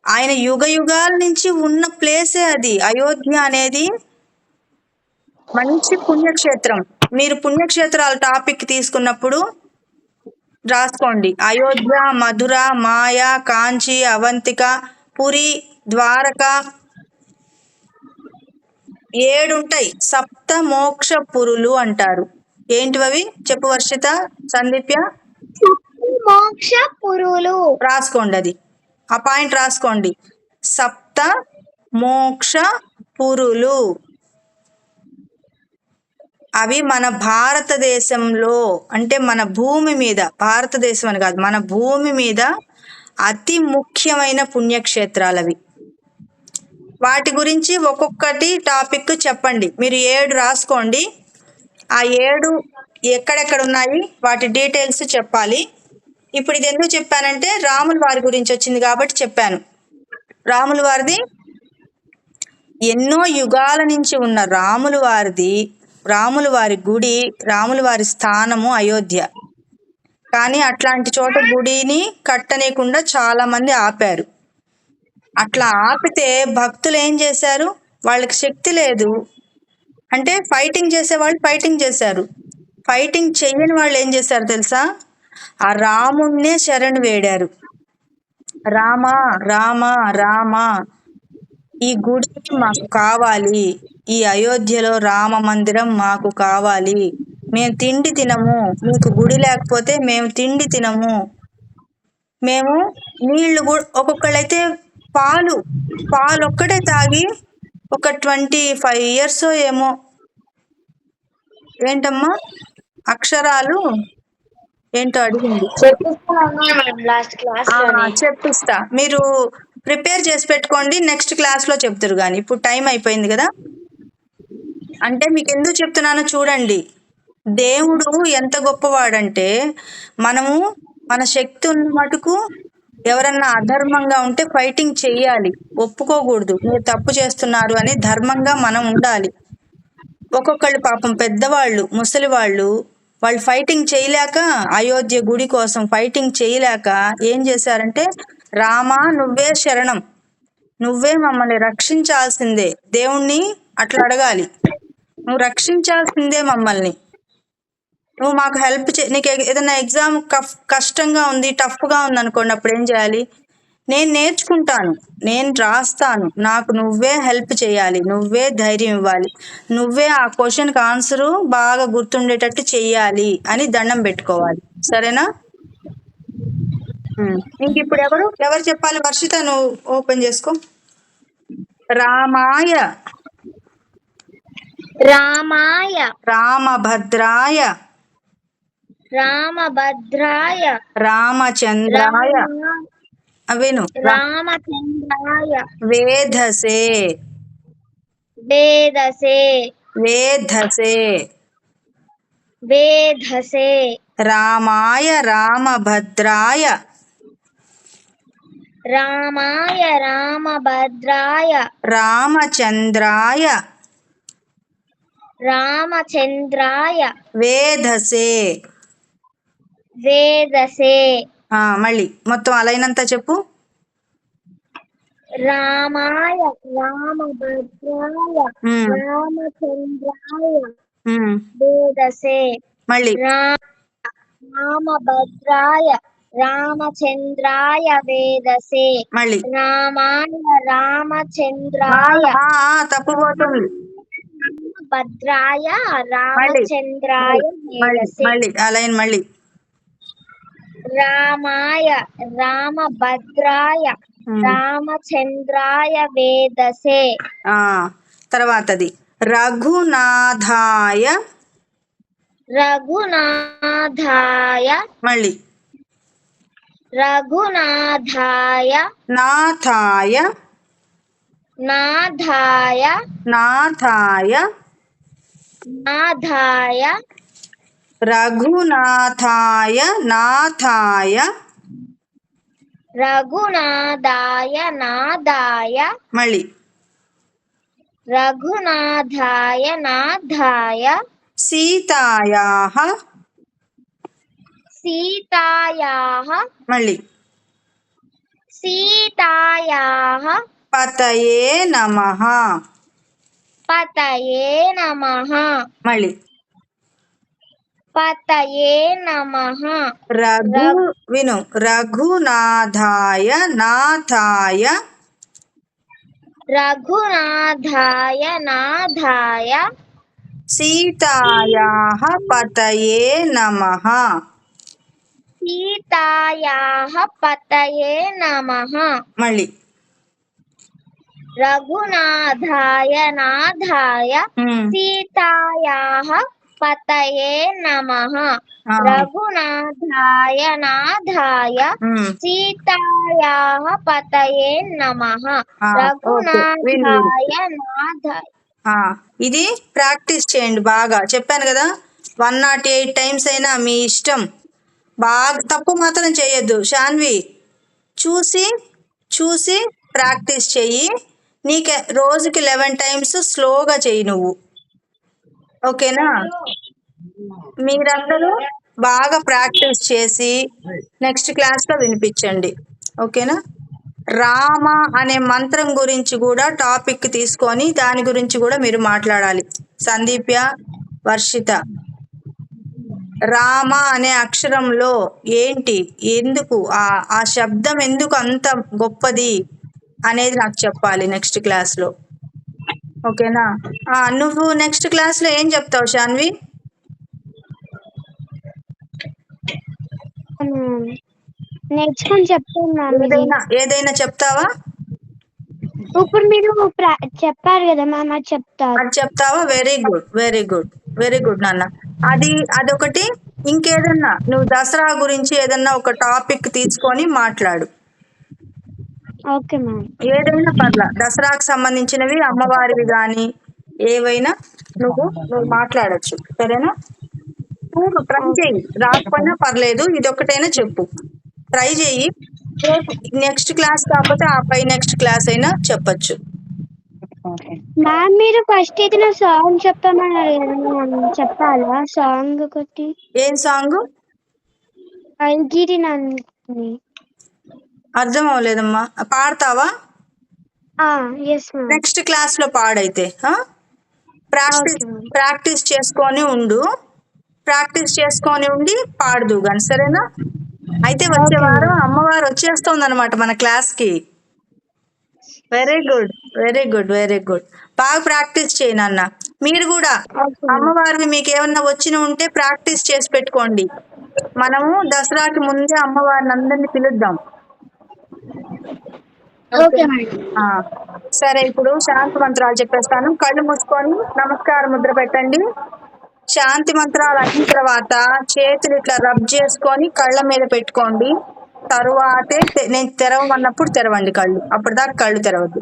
ఆయన యుగ యుగాల నుంచి ఉన్న ప్లేసే అది. అయోధ్య అనేది మంచి పుణ్యక్షేత్రం. మీరు పుణ్యక్షేత్రాల టాపిక్ తీసుకున్నప్పుడు రాసుకోండి. అయోధ్య, మధుర, మాయ, కాంచి, అవంతిక, పురి, ద్వారక 7 ఉంటాయి. సప్త మోక్ష పురులు అంటారు. ఏంటివవి చెప్పు వర్షిత, సందీప్య?
మోక్ష పురులు.
రాసుకోండి, అది ఆ పాయింట్ రాసుకోండి. సప్త మోక్ష పురులు అవి మన భారతదేశంలో, అంటే మన భూమి మీద, భారతదేశం అని కాదు, మన భూమి మీద అతి ముఖ్యమైన పుణ్యక్షేత్రాలు అవి. వాటి గురించి ఒక్కొక్కటి టాపిక్ చెప్పండి. మీరు 7 రాసుకోండి. ఆ 7 ఎక్కడెక్కడ ఉన్నాయి వాటి డీటెయిల్స్ చెప్పాలి. ఇప్పుడు ఇది ఎందుకు చెప్పానంటే రాముల వారి గురించి వచ్చింది కాబట్టి చెప్పాను. రాముల వారిది ఎన్నో యుగాల నుంచి ఉన్న రాముల వారి గుడి, రాముల వారి స్థానము అయోధ్య. కానీ అట్లాంటి చోట గుడిని కట్టనీయకుండా చాలా మంది ఆపారు. అట్లా ఆపితే భక్తులు ఏం చేశారు? వాళ్ళకి శక్తి లేదు అంటే ఫైటింగ్ చేసేవాళ్ళు ఫైటింగ్ చేశారు. ఫైటింగ్ చెయ్యని వాళ్ళు ఏం చేశారు తెలుసా? ఆ రాముణ్ణే శరణు వేడారు. రామా రామా రామా, ఈ గుడి మాకు కావాలి, ఈ అయోధ్యలో రామ మందిరం మాకు కావాలి, మేము తిండి తినము, మీకు గుడి లేకపోతే మేము తిండి తినము, మేము నీళ్లు ఒక్కొక్కళ్ళైతే పాలు ఒక్కటే తాగి ఒక 25 years ఏమో, ఏంటమ్మా అక్షరాలు ఏంటో అడిగింది,
లాస్ట్ క్లాస్
చెప్పిస్తా. మీరు ప్రిపేర్ చేసి పెట్టుకోండి, నెక్స్ట్ క్లాస్ లో చెప్తారు. కానీ ఇప్పుడు టైం అయిపోయింది కదా. అంటే మీకు ఎందుకు చెప్తున్నానో చూడండి. దేవుడు ఎంత గొప్పవాడంటే మనము మన శక్తి ఉన్న మటుకు ఎవరన్నా అధర్మంగా ఉంటే ఫైటింగ్ చెయ్యాలి, ఒప్పుకోకూడదు. మీరు తప్పు చేస్తున్నారు అని ధర్మంగా మనం ఉండాలి. ఒక్కొక్కళ్ళు పాపం పెద్దవాళ్ళు, ముసలి వాళ్ళు ఫైటింగ్ చేయలేక, అయోధ్య గుడి కోసం ఫైటింగ్ చేయలేక ఏం చేశారంటే, రామా నువ్వే శరణం, నువ్వే మమ్మల్ని రక్షించాల్సిందే. దేవుణ్ణి అట్లా అడగాలి, నువ్వు రక్షించాల్సిందే మమ్మల్ని, నువ్వు మాకు హెల్ప్ నీకు ఏదైనా ఎగ్జామ్ కష్టంగా ఉంది, టఫ్గా ఉంది అనుకోండి, అప్పుడు ఏం చేయాలి? నేను నేర్చుకుంటాను, నేను రాస్తాను, నాకు నువ్వే హెల్ప్ చేయాలి, నువ్వే ధైర్యం ఇవ్వాలి, నువ్వే ఆ క్వశ్చన్కి ఆన్సరు బాగా గుర్తుండేటట్టు చెయ్యాలి అని దండం పెట్టుకోవాలి. సరేనా? ఇంక ఇప్పుడు ఎవరు చెప్పాలి? వర్షిత నువ్వు ఓపెన్ చేసుకో. రామాయ
రామాయ
రామభద్రాయ
రామభద్రాయ
రామచంద్రాయ విను
రామచంద్రాయ
వేధసే
వేదసే
వేధసే
వేధసే
రామాయ రామభద్రాయ
రామాయ రామభద్రాయ
రామచంద్రాయ
రామచంద్రాయ
వేధసే.
వేదసే.
మళ్ళీ మొత్తం అలైనంతా చెప్పు.
రామాయ రామభద్రాయ రామచంద్రాయ వేదసే.
మళ్ళీ
రామభద్రాయ రామచంద్రాయ వేదసే.
మళ్ళీ
రామాయ రామచంద్రాయ
తప్పుపోతుంది.
భద్రాయ రామచంద్రాయ వేదసే.
మళ్ళీ అలైన్ మళ్ళీ
రామాయ రామభద్రాయ రామచంద్రాయ వేదసే.
తర్వాతది రఘునాథాయ
రఘునాథాయ
మళ్ళీ
రఘునాథాయ
నాథాయ
నాథాయ
నాథాయ
నాథాయ
రఘునాథాయ నాథాయ
రఘునాథాయ నాథాయ
మళ్ళీ
రఘునాథాయ నాథాయ
సీతాయాః
సీతాయాః
మళ్ళీ
సీతాయాః
పతయే నమః
పతయే నమః
మళ్ళీ
పతయే నమః
విను రఘునాథాయ నాథాయ
రఘునాథాయ నాథాయ
సీతాయాః పతయే నమః
సీతాయాః పతయే నమః
మళ్ళీ
రఘునాథాయ నాథాయ సీతాయాః పతయే నమః రఘునాథాయ నాథాయ సీతాయాః పతయే నమః రఘునాథాయ నాథాయ.
ఇది ప్రాక్టీస్ చేయండి బాగా. చెప్పాను కదా 108 టైమ్స్ అయినా మీ ఇష్టం. బాగా తప్పు మాత్రం చేయొద్దు శాన్వి. చూసి చూసి ప్రాక్టీస్ చెయ్యి. నీకు రోజుకి 11 టైమ్స్ స్లోగా చెయ్యి నువ్వు. ఓకేనా? మీరందరూ బాగా ప్రాక్టీస్ చేసి నెక్స్ట్ క్లాస్లో వినిపించండి. ఓకేనా? రామ అనే మంత్రం గురించి కూడా టాపిక్ తీసుకొని దాని గురించి కూడా మీరు మాట్లాడాలి. సందీప్య, వర్షిత, రామ అనే అక్షరంలో ఏంటి, ఎందుకు ఆ శబ్దం ఎందుకు అంత గొప్పది అనేది నాకు చెప్పాలి నెక్స్ట్ క్లాస్లో. ఓకేనా? నువ్వు నెక్స్ట్ క్లాస్లో ఏం చెప్తావు శాన్వి?
నేర్చుకొని చెప్తాను.
ఏదైనా చెప్తావా?
ఇప్పుడు మీరు చెప్పారు కదా మ్యామ్, అది
చెప్తావా? Very good, very good, very good నాన్న. అదొకటి. ఇంకేదన్నా నువ్వు దసరా గురించి ఏదన్నా ఒక టాపిక్ తీసుకొని మాట్లాడు.
Okay ma'am.
ఏదైనా పర్లా, దసరాకు సంబంధించినవి, అమ్మవారివి కానీ ఏవైనా నువ్వు మాట్లాడచ్చు. సరేనా? ట్రై చేయి, రాకపోయినా పర్లేదు, ఇదొకటైనా చెప్పు. ట్రై చేయి. నెక్స్ట్ క్లాస్ కాకపోతే ఆ పై నెక్స్ట్ క్లాస్ అయినా చెప్పచ్చు.
మ్యామ్ మీరు ఫస్ట్ ఏదైనా సాంగ్ చెప్పమన్నారు కదా, చెప్పాలా సాంగ్ ఒకటి?
ఏం సాంగ్?
అల్గిరి నందిని.
అర్థం అవ్వలేదమ్మా, పాడతావా? నెక్స్ట్ క్లాస్ లో పాడైతే. ప్రాక్టీస్ చేసుకొని ఉండు. ప్రాక్టీస్ చేసుకొని ఉండి పాడదు కానీ, సరేనా? అయితే వచ్చే వారం అమ్మవారు వచ్చేస్తుంది అనమాట మన క్లాస్ కి. Very good, very good, very good. బాగా ప్రాక్టీస్ చేయి నాన్న. మీరు కూడా అమ్మవారిని మీకు ఏమన్నా వచ్చిన ఉంటే ప్రాక్టీస్ చేసి పెట్టుకోండి. మనము దసరాకి ముందే అమ్మవారిని అందరినీ పిలుద్దాం. సరే, ఇప్పుడు శాంతి మంత్రాలు చెప్పేస్తాను. కళ్ళు మూసుకొని నమస్కార ముద్ర పెట్టండి. శాంతి మంత్రాలు అయిన తర్వాత చేతులు ఇట్లా రబ్ చేసుకొని కళ్ళ మీద పెట్టుకోండి. తరువాతే నేను తెరవమన్నప్పుడు తెరవండి కళ్ళు. అప్పటిదాకా కళ్ళు తెరవద్దు.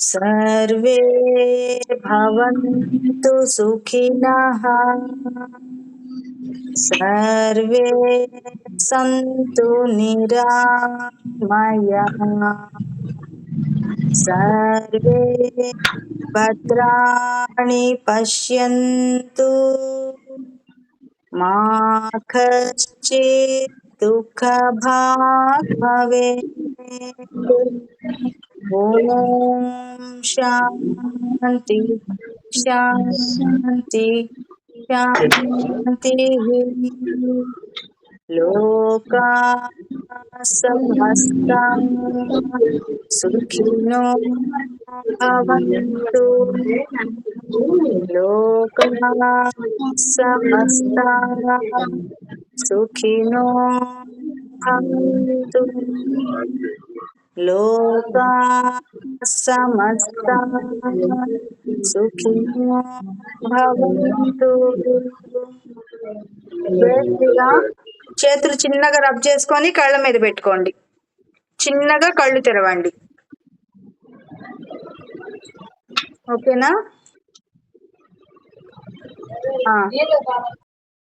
సర్వే భవంతు సుఖినః, సర్వే సంతు నిరామయాః, సర్వే భద్రాణి పశ్యంతు, మా కశ్చిత్ దుఃఖభాగ్ భవేత్. ఓం శాంతి శాంతి శాంతి. లోకా సమస్తా సుఖినో భవంతు. లోకా సమస్తా సుఖినో భవంతు. లోకా సమస్తా సుఖినో భవంతు. చేతులు చిన్నగా రబ్ చేసుకొని కళ్ళ మీద పెట్టుకోండి. చిన్నగా కళ్ళు తెరవండి. ఓకేనా?